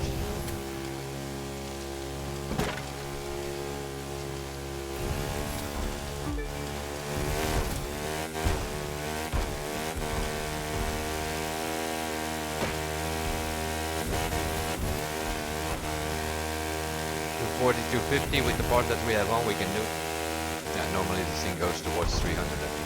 To 4250 with the part that we have on, we can do. Yeah, normally this thing goes towards 300. I think.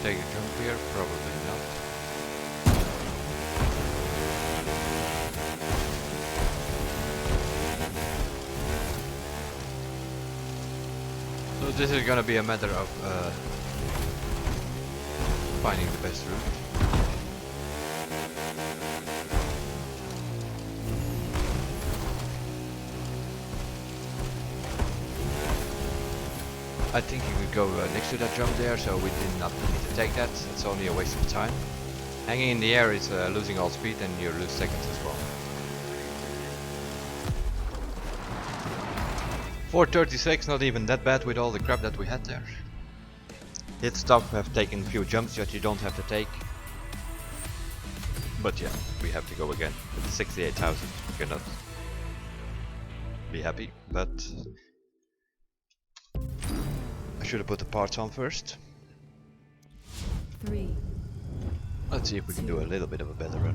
Take a jump here? Probably not. So this is gonna be a matter of finding the best route. I think you could go next to that jump there, so we did not need to take that. It's only a waste of time. Hanging in the air is losing all speed, and you lose seconds as well. 436, not even that bad with all the crap that we had there. Hit stop, have taken a few jumps that you don't have to take. But yeah, we have to go again with 68,000. We cannot be happy, but I should have put the parts on first. 3, Let's see if we can do a little bit of a better run.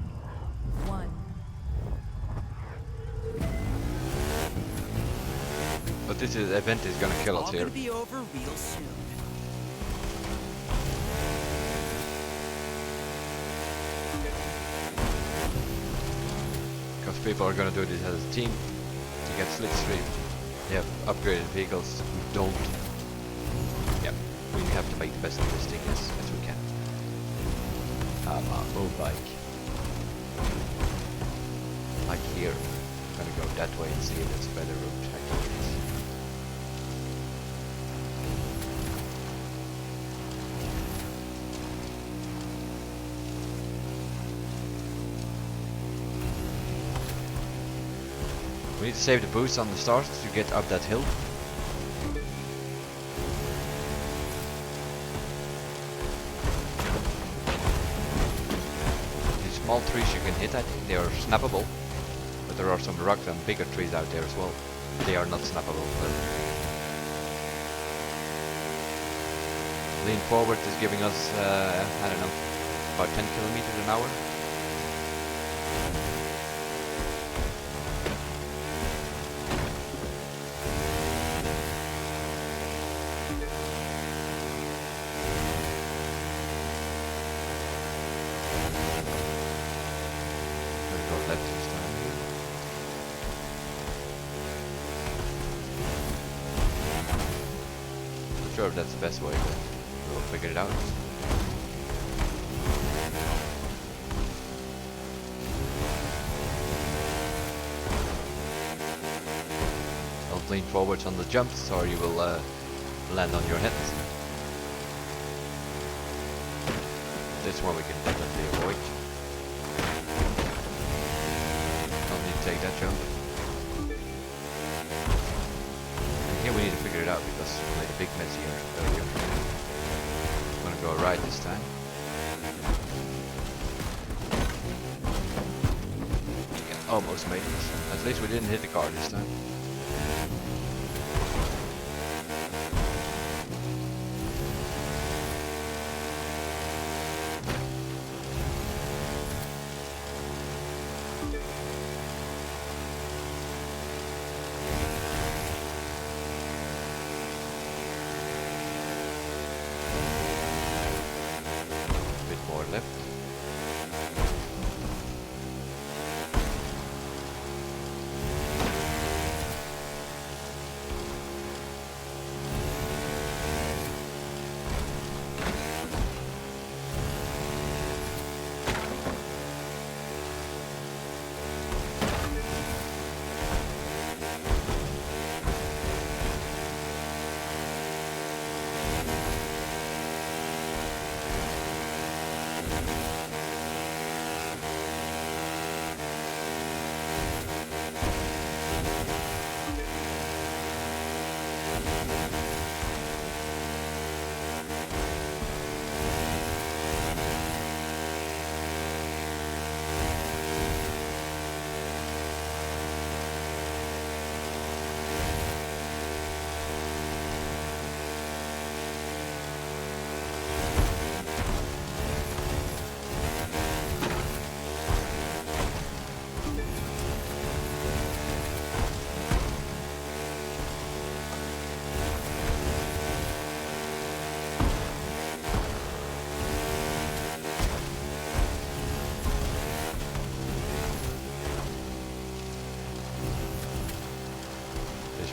1. But this event is gonna kill us All here. gonna be over real soon. Because people are gonna do this as a team to get slipstream. They have upgraded vehicles who don't. Yeah, we have to make the best of this thing as we can. Move like here. I'm gonna go that way and see if it's a better route. I think it is. We need to save the boost on the start to get up that hill. These small trees you can hit, I think they are snappable. But there are some rocks and bigger trees out there as well. They are not snappable. Lean forward is giving us, I don't know, about 10 kilometers an hour. Let's go left this time. Not sure if that's the best way, but we'll figure it out. Don't lean forwards on the jumps or you will land on your head. This one we can definitely avoid. Don't need to take that jump. And here we need to figure it out because we made a big mess here earlier. I'm gonna go right this time. Yeah, almost made it. At least we didn't hit the car this time. Left.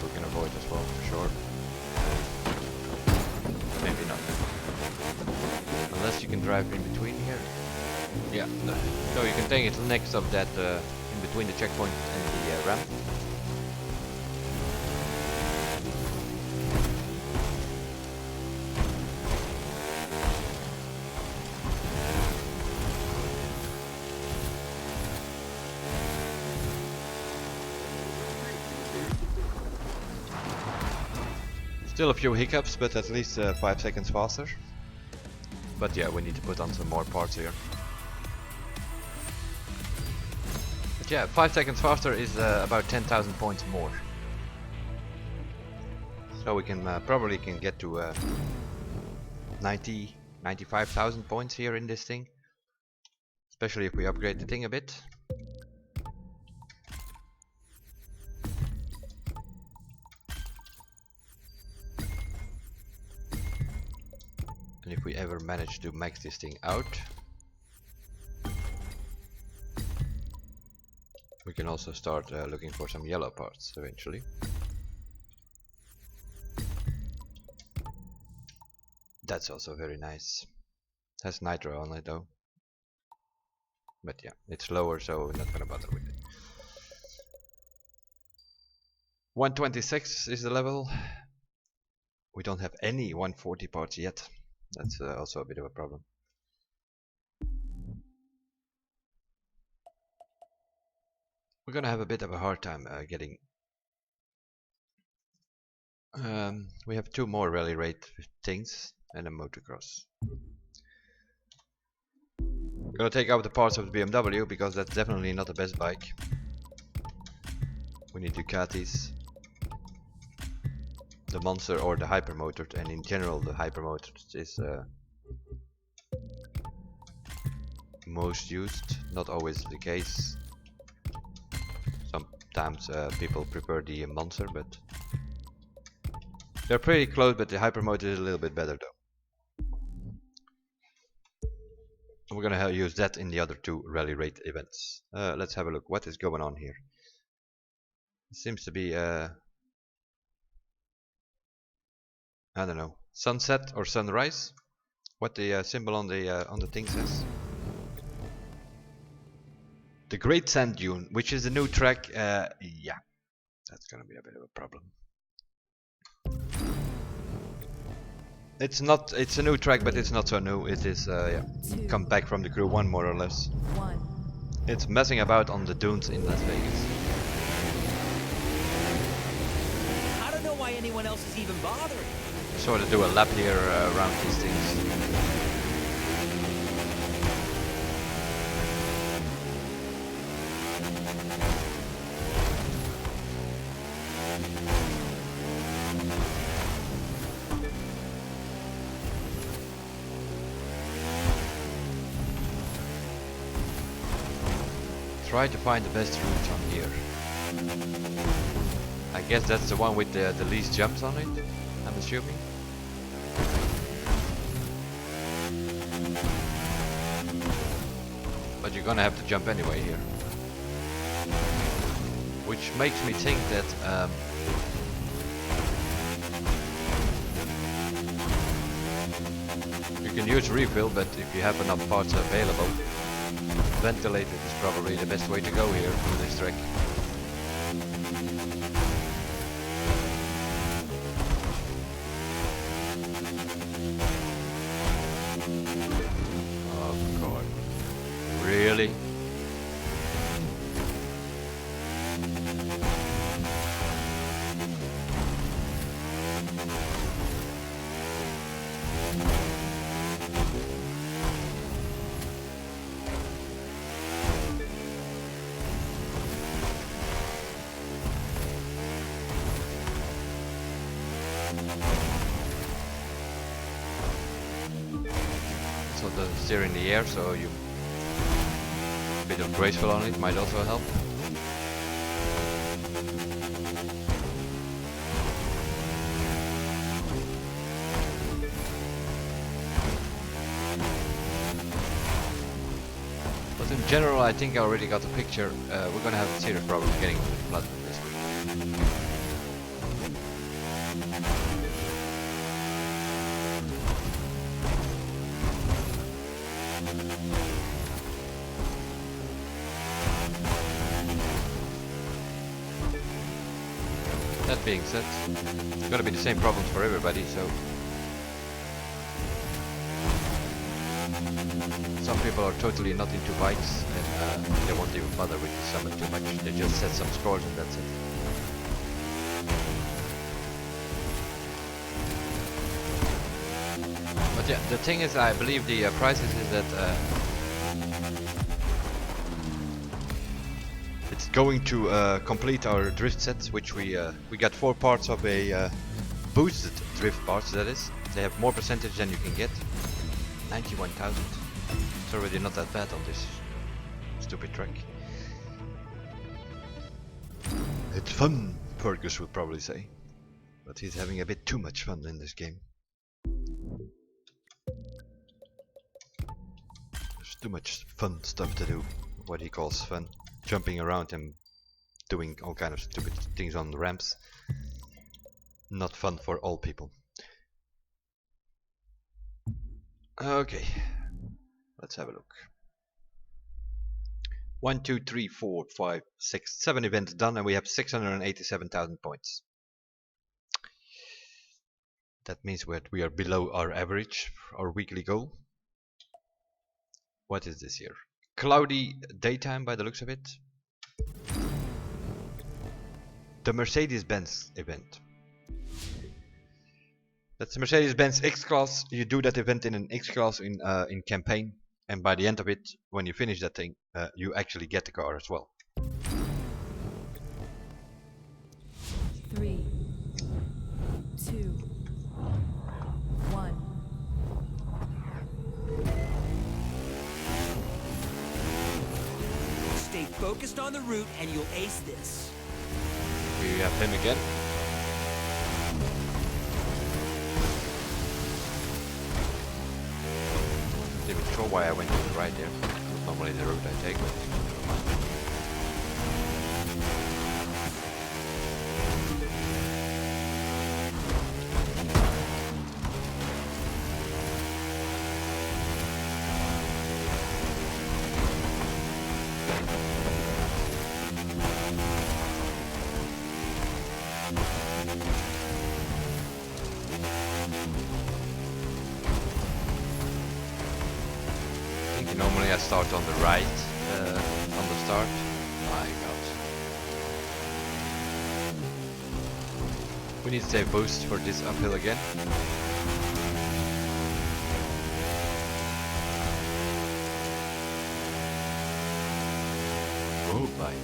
We can avoid as well, for sure. Maybe not. Unless you can drive in between here. Yeah, no, you can take it next of that, in between the checkpoint and the ramp. Still a few hiccups, but at least 5 seconds faster. But yeah, we need to put on some more parts here. But yeah, 5 seconds faster is about 10,000 points more. So we can probably can get to 95,000 points here in this thing. Especially if we upgrade the thing a bit. And if we ever manage to max this thing out, we can also start looking for some yellow parts eventually. That's also very nice. Has nitro on it though. But yeah, it's lower, so we're not gonna bother with it. 126 is the level. We don't have any 140 parts yet. That's also a bit of a problem. We're gonna have a bit of a hard time getting. We have 2 more rally raid things and a motocross. Gonna take out the parts of the BMW because that's definitely not the best bike. We need Ducatis, the Monster or the Hypermotor, and in general the Hypermotor is most used. Not always the case. Sometimes people prefer the Monster, but they're pretty close. But the Hypermotor is a little bit better though. We're gonna use that in the other 2 rally raid events. Let's have a look. What is going on here? It seems to be I don't know, sunset or sunrise. What the symbol on the thing says. The Great Sand Dune, which is a new track. Yeah, that's gonna be a bit of a problem. It's not. It's a new track, but it's not so new. It is yeah, come back from the crew 1 more or less. 1. It's messing about on the dunes in Las Vegas. I don't know why anyone else is even bothering. Sort of do a lap here around these things. Try to find the best route on here. I guess that's the one with the least jumps on it, I'm assuming. But you're gonna have to jump anyway here. Which makes me think that you can use refill, but if you have enough parts available, ventilated is probably the best way to go here for this track. Oh god. Really? So the steer in the air, so you a bit of graceful on it might also help. But in general, I think I already got the picture. We're gonna have a serious problem getting blood this week. That being said, it's gonna be the same problems for everybody, so some people are totally not into bikes and they won't even bother with the summit too much. They just set some scores and that's it. But yeah, the thing is, I believe the prices is that it's going to complete our drift sets, which we got 4 parts of a boosted drift parts. That is, they have more percentage than you can get. 91,000. It's already not that bad on this stupid track. It's fun, Fergus would probably say, but he's having a bit too much fun in this game. There's too much fun stuff to do, what he calls fun. Jumping around and doing all kind of stupid things on the ramps. Not fun for all people. Okay, let's have a look. 1, 2, 3, 4, 5, 6, 7 events done, and we have 687,000 points. That means we are below our average, our weekly goal. What is this here? Cloudy daytime by the looks of it. The Mercedes-Benz event. That's the Mercedes-Benz X-Class. You do that event in an X-Class in campaign, and by the end of it, when you finish that thing, you actually get the car as well. 3, 2, 1. Stay focused on the route and you'll ace this. We have him again. Not even sure why I went to the right there. Normally the route I take, but never mind. start on the right on the start. My god. We need to save boost for this uphill again. Oh my.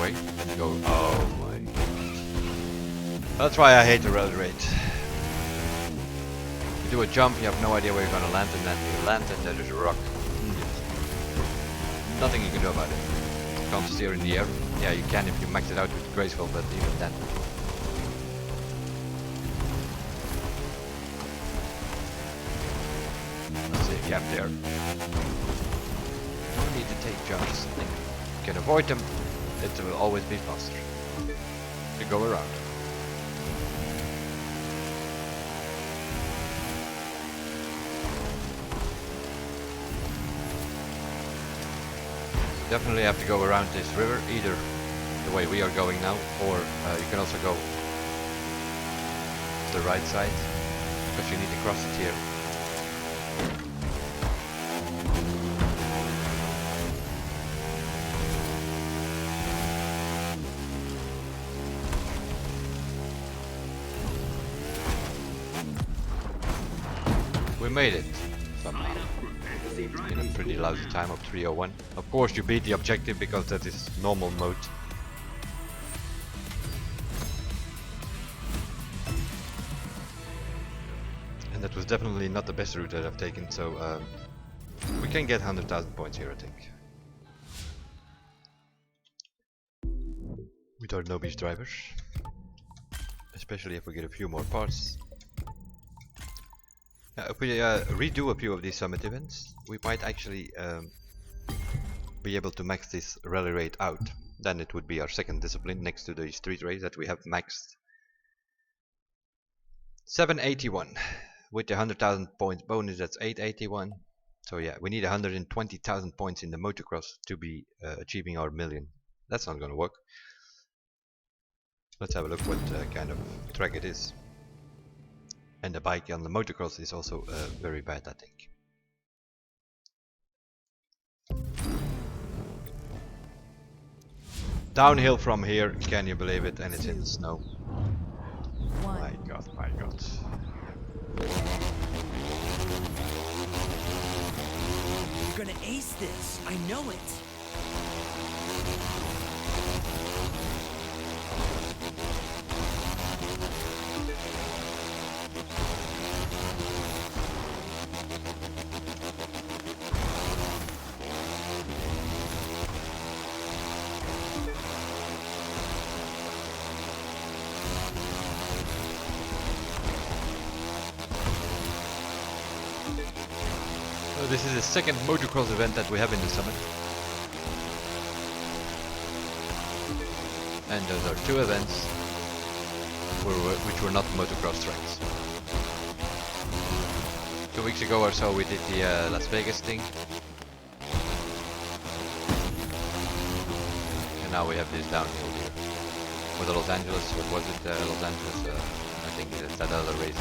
Way. Go. Oh my god. That's why I hate the road rate. You do a jump, you have no idea where you're gonna land, and then you land and there's a rock. Nothing you can do about it. You can't steer in the air. Yeah, you can if you max it out with graceful, but even then. Let's see a gap there. You need to take jumps. You can avoid them. It will always be faster to go around. Definitely have to go around this river, either the way we are going now, or you can also go to the right side, because you need to cross it here. We made it somehow in a pretty lousy time of 3:01. Of course you beat the objective because that is normal mode. And that was definitely not the best route that I've taken, so we can get 100,000 points here, I think. With our Noobies drivers. Especially if we get a few more parts. If we redo a few of these summit events, we might actually be able to max this rally rate out. Then it would be our second discipline next to the street race that we have maxed. 781 with the 100,000 points bonus. That's 881. So yeah, we need 120,000 points in the motocross to be achieving our million. That's not gonna work. Let's have a look what kind of track it is. And the bike on the motocross is also very bad, I think. Downhill from here, can you believe it? And it's in the snow. My god, my god. You're gonna ace this. I know it. So this is the second motocross event that we have in the summit. And those are two events which were not motocross tracks. 2 weeks ago or so we did the Las Vegas thing. And now we have this downhill here. For the Los Angeles, what was it? Los Angeles, I think it's that other race.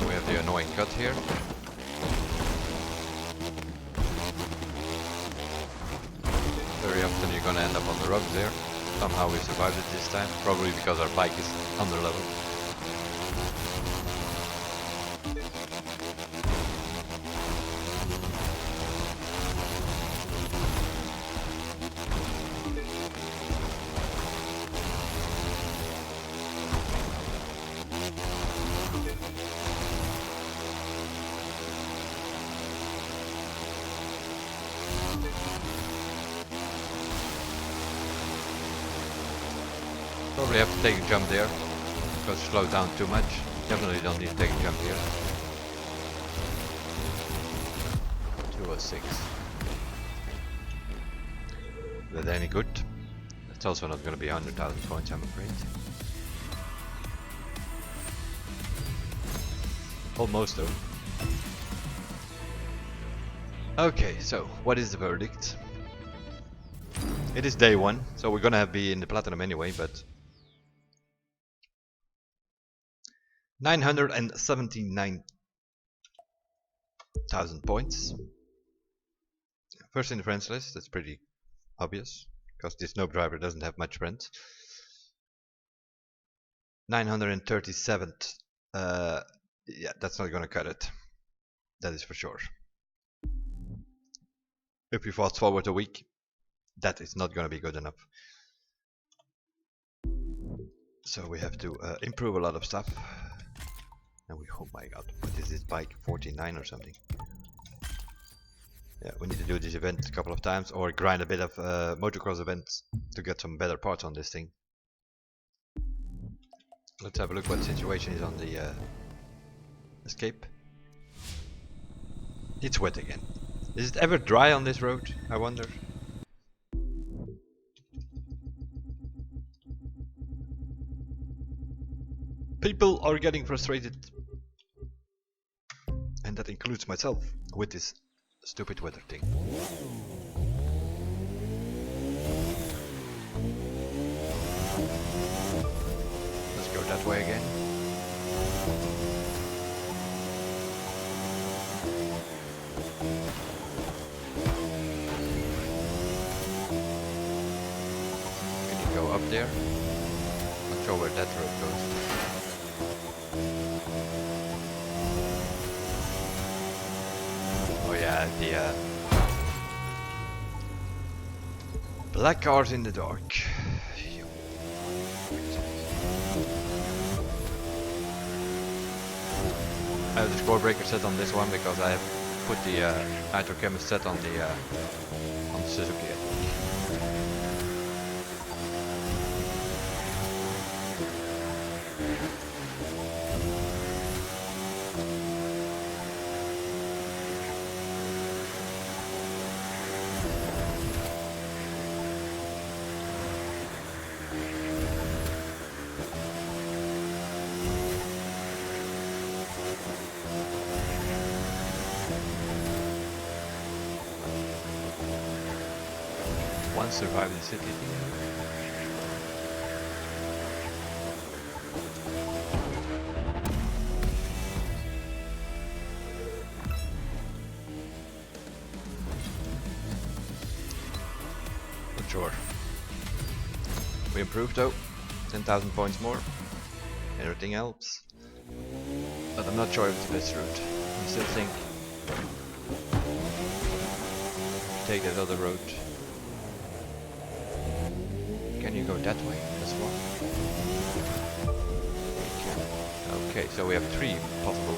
We have the annoying cut here. Very often you're gonna end up on the rocks there. Somehow we survived it this time, probably because our bike is under level. Probably have to take a jump there, because slow down too much. Definitely don't need to take a jump here. 206. Is that any good? It's also not going to be 100,000 points, I'm afraid. Almost though. Okay, so what is the verdict? It is day 1, so we're gonna be in the platinum anyway, but 979,000 points. First in the friends list, that's pretty obvious, because this Noob driver doesn't have much friends. 937th, yeah, that's not gonna cut it. That is for sure. If we fast forward a week, that is not gonna be good enough. So we have to improve a lot of stuff. And we, oh my god, what is this bike? 49 or something? Yeah, we need to do this event a couple of times, or grind a bit of motocross events to get some better parts on this thing. Let's have a look what the situation is on the escape. It's wet again. Is it ever dry on this road, I wonder? People are getting frustrated. And that includes myself with this stupid weather thing. Let's go that way again. Can you go up there? Not sure where that road goes. Oh yeah, the black cars in the dark. I have the score breaker set on this one because I have put the nitro chemist set on the Suzuki. One survived the city. Not sure. We improved though. 10,000 points more. Everything helps. But I'm not sure if it's the best route. I still think take that other road. Can you go that way as well? Okay, so we have 3 possible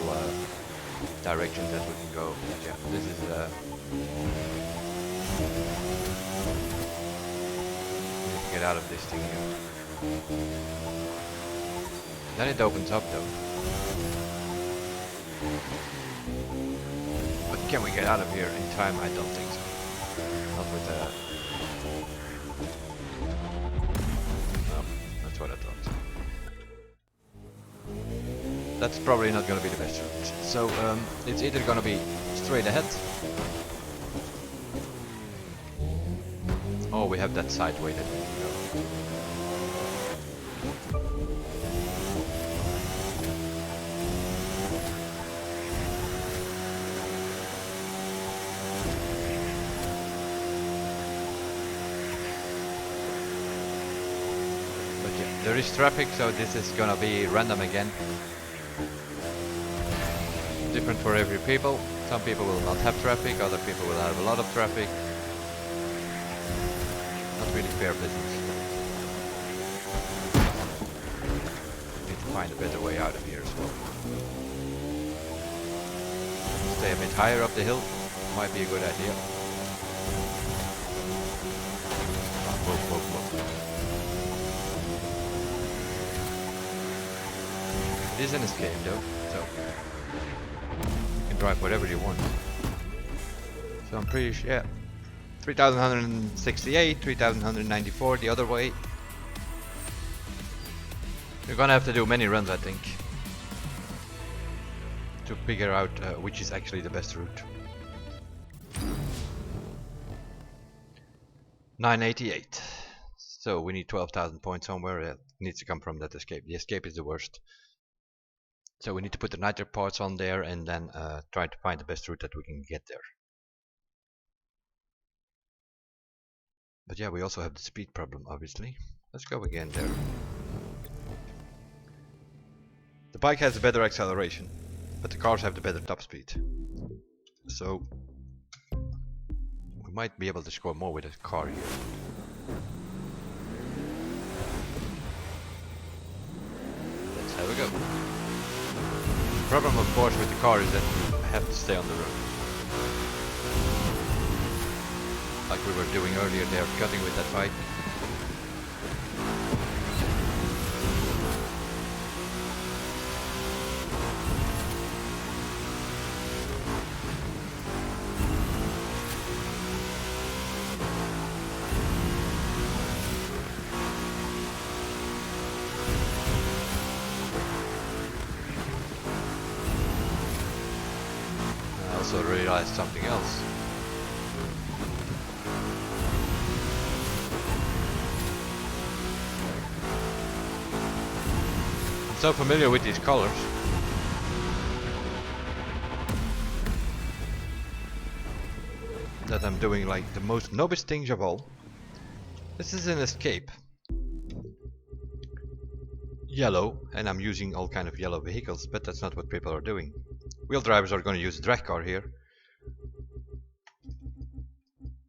directions that we can go. Yeah, this is get out of this thing here. Then it opens up though. But can we get out of here in time? I don't think so. Not with that's what I thought. That's probably not going to be the best route. So it's either going to be straight ahead, or we have that side way that we can go. There is traffic, so this is gonna be random again. Different for every people. Some people will not have traffic, other people will have a lot of traffic. Not really fair business. Need to find a better way out of here as well. Stay a bit higher up the hill, might be a good idea. Whoa, whoa, whoa. It is an escape though, so you can drive whatever you want. So I'm pretty sure, yeah, 3,168, 3,194 the other way. You're gonna have to do many runs, I think, to figure out which is actually the best route. 988. So we need 12,000 points somewhere. It needs to come from that escape. The escape is the worst. So we need to put the nitro parts on there and then try to find the best route that we can get there. But yeah, we also have the speed problem, obviously. Let's go again there. The bike has a better acceleration, but the cars have the better top speed. So we might be able to score more with a car here. Let's have a go. The problem, of course, with the car is that you have to stay on the road. Like we were doing earlier there, cutting with that bike. I also realized something else. I'm so familiar with these colors. That I'm doing like the most novice things of all. This is an escape. Yellow, and I'm using all kind of yellow vehicles, but that's not what people are doing. Wheel drivers are going to use a drag car here.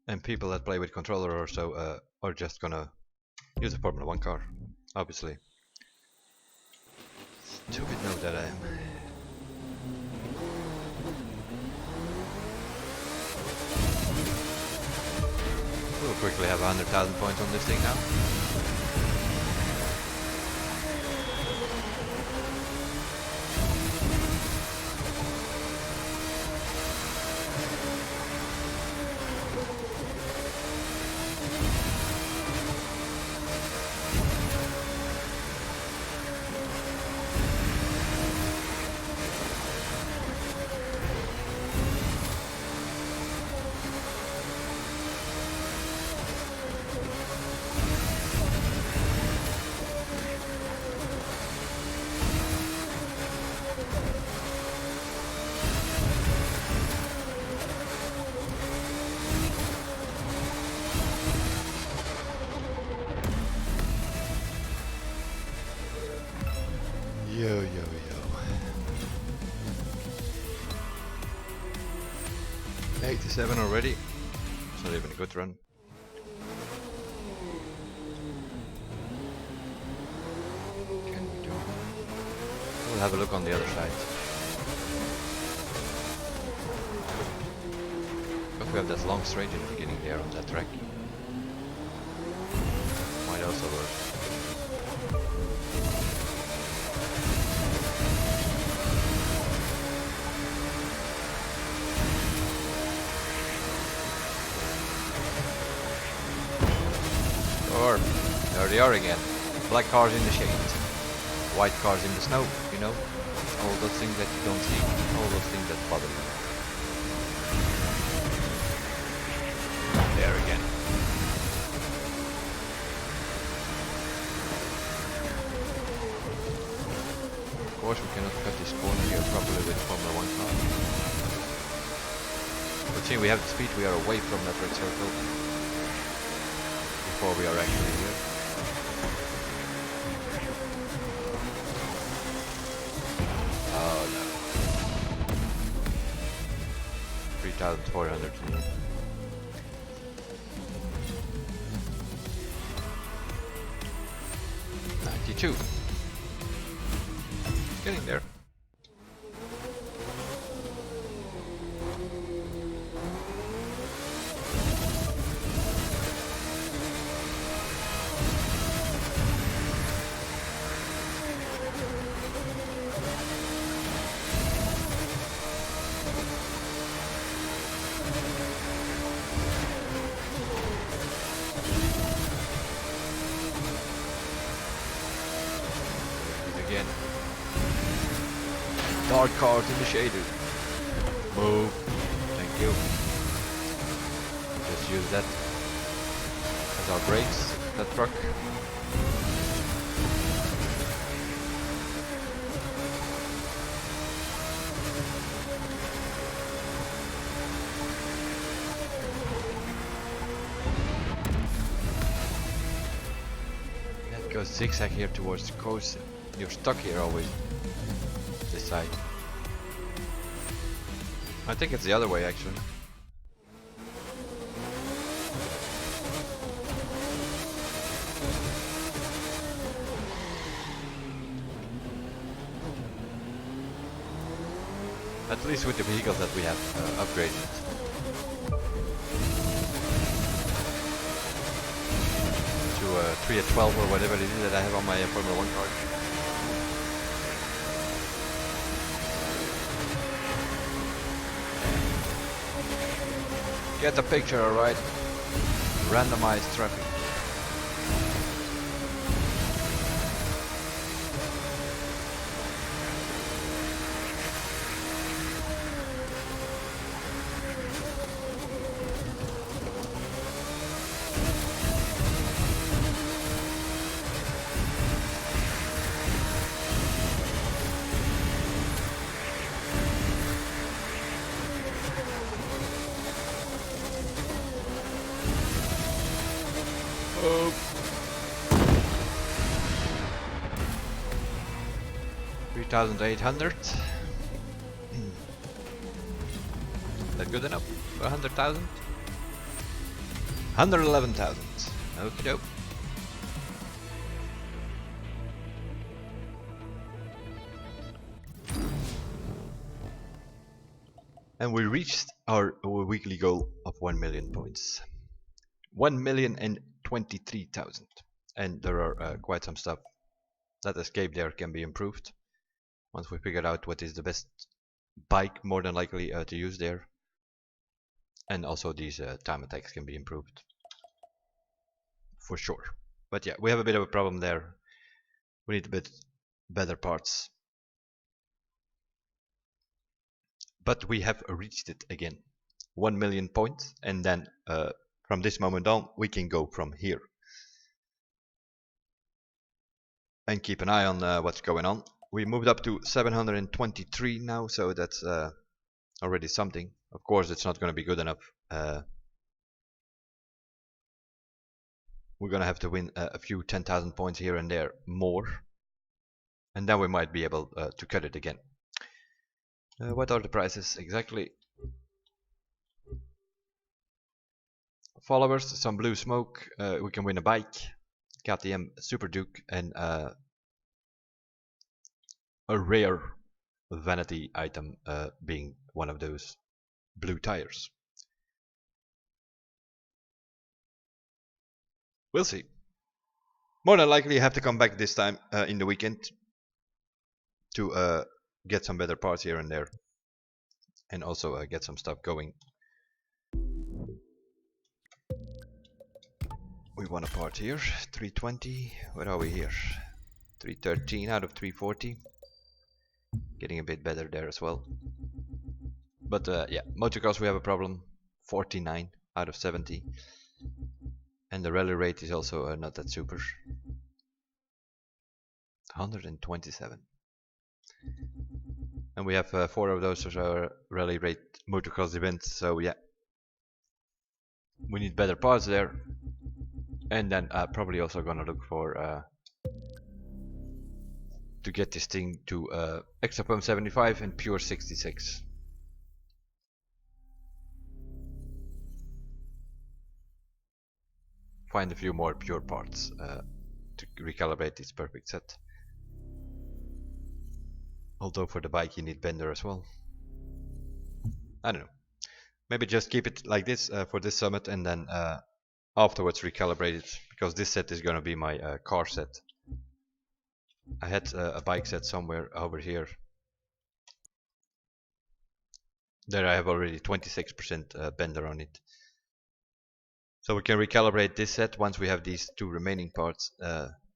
And people that play with controller or so are just gonna use a Formula 1 car, obviously. Stupid note that I am. We'll quickly have 100,000 points on this thing now. Yo, yo, yo. 87 already. It's not even a good run. Can we do? We'll have a look on the other side. But we have that long straight in the beginning there on that track. Might also work. Or there they are again. Black cars in the shade, white cars in the snow, you know, all those things that you don't see, all those things that bother you. There again. Of course we cannot cut this corner here properly with Formula 1 car. But see, we have the speed, we are away from that red circle. Before we are actually here. 3,400. 92. Getting there. Again. Dark cars in the shader. Move. Thank you. Just use that as our brakes, that truck. That goes zigzag here towards the coast. You're stuck here always. This side. I think it's the other way actually. At least with the vehicles that we have upgraded. To 3 at 12 or whatever it is that I have on my Formula 1 card. Get the picture, alright? Randomized traffic. Oh. 3,800. Is that good enough for 100,000? 111,000. Okie doke. And we reached our weekly goal of 1 million points. 1,023,000. And there are quite some stuff. That escape there can be improved. Once we figured out what is the best bike, more than likely to use there. And also these time attacks can be improved. For sure. But yeah, we have a bit of a problem there. We need a bit better parts. But we have reached it again. 1 million points. And then from this moment on, we can go from here. And keep an eye on what's going on. We moved up to 723 now, so that's already something. Of course, it's not going to be good enough. We're going to have to win a few 10,000 points here and there more. And then we might be able to cut it again. What are the prices exactly? Followers, some blue smoke. We can win a bike. KTM Super Duke and a rare vanity item being one of those blue tires. We'll see. More than likely have to come back this time in the weekend to get some better parts here and there, and also get some stuff going. We won a part here, 320. Where are we here? 313 out of 340. Getting a bit better there as well. But yeah, motocross we have a problem. 49 out of 70. And the rally rate is also not that super. 127. And we have 4 of those as our rally rate motocross events. So yeah, we need better parts there. And then probably also gonna look for to get this thing to extra pump 75 and pure 66. find a few more pure parts to recalibrate this perfect set. Although for the bike you need bender as well. I don't know. Maybe just keep it like this for this summit and then afterwards recalibrate it, because this set is going to be my car set. I had a bike set somewhere over here. There I have already 26% bender on it. So we can recalibrate this set once we have these two remaining parts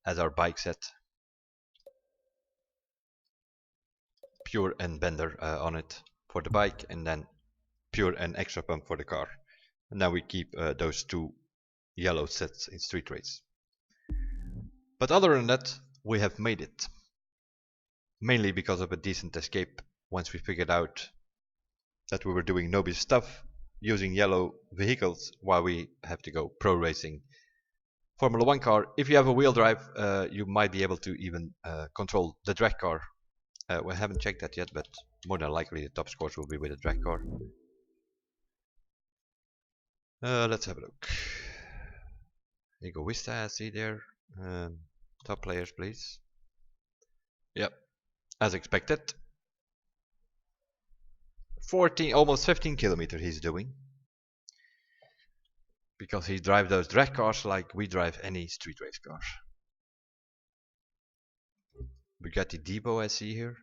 as our bike set. Pure and bender on it for the bike, and then pure and extra pump for the car. And now we keep those two yellow sets in street race. But other than that, we have made it. Mainly because of a decent escape once we figured out that we were doing Noob stuff using yellow vehicles while we have to go pro racing. Formula 1 car, if you have a wheel drive, you might be able to even control the drag car. We haven't checked that yet, but more than likely the top scores will be with a drag car. Let's have a look. Egoista, I see there. Top players, please. Yep, as expected. 14, almost 15 kilometers he's doing. Because he drives those drag cars like we drive any street race car. Bugatti Debo I see here.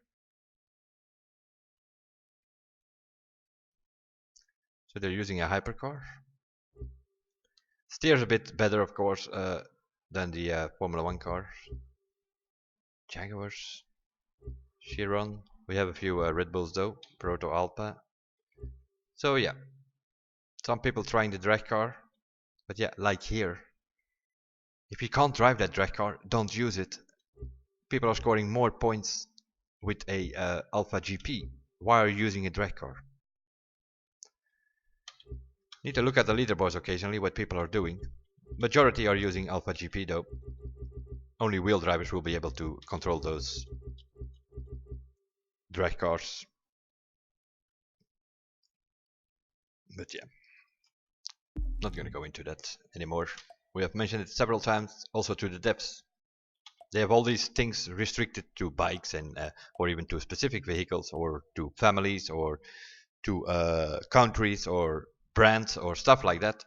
So they're using a hypercar. Steers a bit better, of course, than the Formula 1 cars. Jaguars. Chiron. We have a few Red Bulls though. Proto Alpha. So yeah. Some people trying the drag car. But yeah, like here. If you can't drive that drag car, don't use it. People are scoring more points with a Alpha GP. Why are you using a drag car? Need to look at the leaderboards occasionally, what people are doing. Majority are using Alpha GP though. Only wheel drivers will be able to control those drag cars. But yeah, not gonna go into that anymore. We have mentioned it several times also to the devs. They have all these things restricted to bikes and or even to specific vehicles or to families or to countries or brands or stuff like that.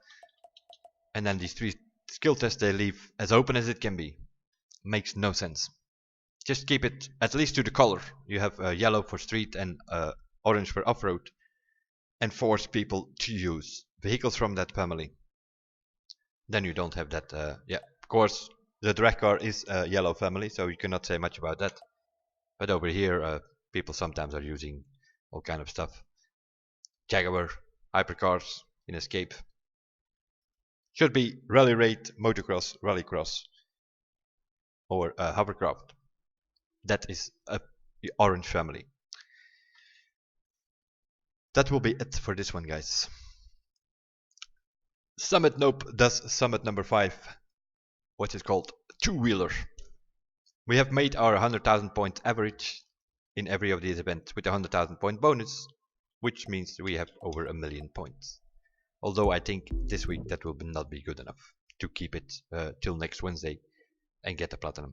And then these three skill tests they leave as open as it can be. Makes no sense. Just keep it at least to the color. You have yellow for street and orange for off-road. And force people to use vehicles from that family. Then you don't have that, yeah, of course, the drag car is a yellow family, so you cannot say much about that. But over here, people sometimes are using all kind of stuff. Jaguar, hypercars in Escape. Should be Rally Raid, Motocross, Rallycross, or Hovercraft. That is the orange family. That will be it for this one, guys. Summit Noob does Summit number 5, what is called two-wheeler. We have made our 100,000 point average in every of these events with a 100,000 point bonus, which means we have over 1 million points. Although I think this week that will not be good enough to keep it till next Wednesday and get the platinum.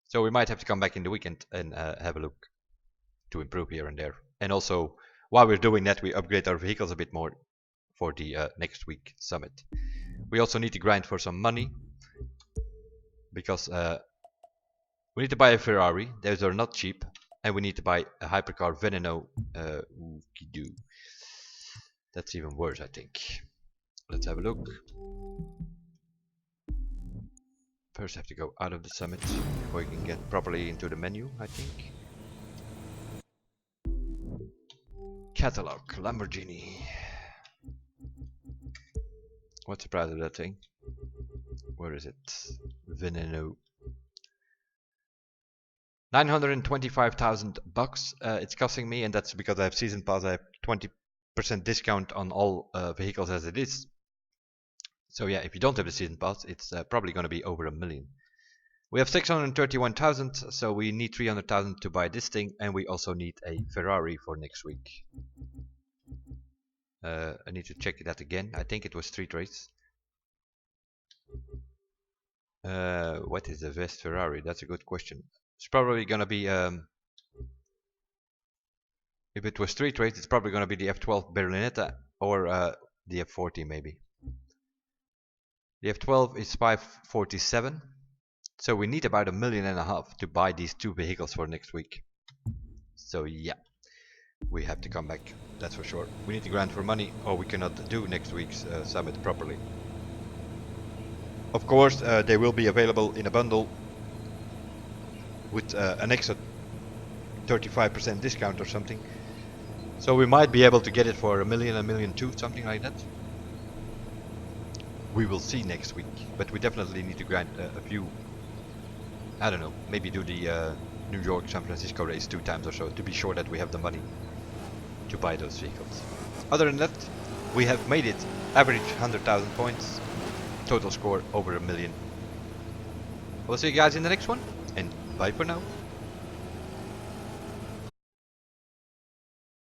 So we might have to come back in the weekend and have a look to improve here and there. And also, while we're doing that, we upgrade our vehicles a bit more for the next week summit. We also need to grind for some money because we need to buy a Ferrari. Those are not cheap, and we need to buy a hypercar Veneno. That's even worse, I think. Let's have a look. First, I have to go out of the summit before we can get properly into the menu, I think. Catalog, Lamborghini. What's the price of that thing? Where is it? Veneno. 925,000 bucks it's costing me, and that's because I have season pass. I have 20% discount on all vehicles as it is. So yeah, if you don't have the season pass, it's probably going to be over 1 million. We have 631,000, so we need 300,000 to buy this thing, and we also need a Ferrari for next week. I need to check that again. I think it was street race. What is the best Ferrari? That's a good question. It's probably gonna be if it was street race, it's probably gonna be the F12 Berlinetta or the F40 maybe. The F12 is 547, so we need about $1.5 million to buy these two vehicles for next week. So yeah, we have to come back. That's for sure. We need to grant for money, or we cannot do next week's summit properly. Of course, they will be available in a bundle with an extra 35% discount or something. So we might be able to get it for $1 million, $1.2 million, something like that. We will see next week, but we definitely need to grant a few. I don't know, maybe do the New York, San Francisco race 2 times or so to be sure that we have the money to buy those vehicles. Other than that, we have made it. Average 100,000 points. Total score over $1 million. We'll see you guys in the next one, and bye for now.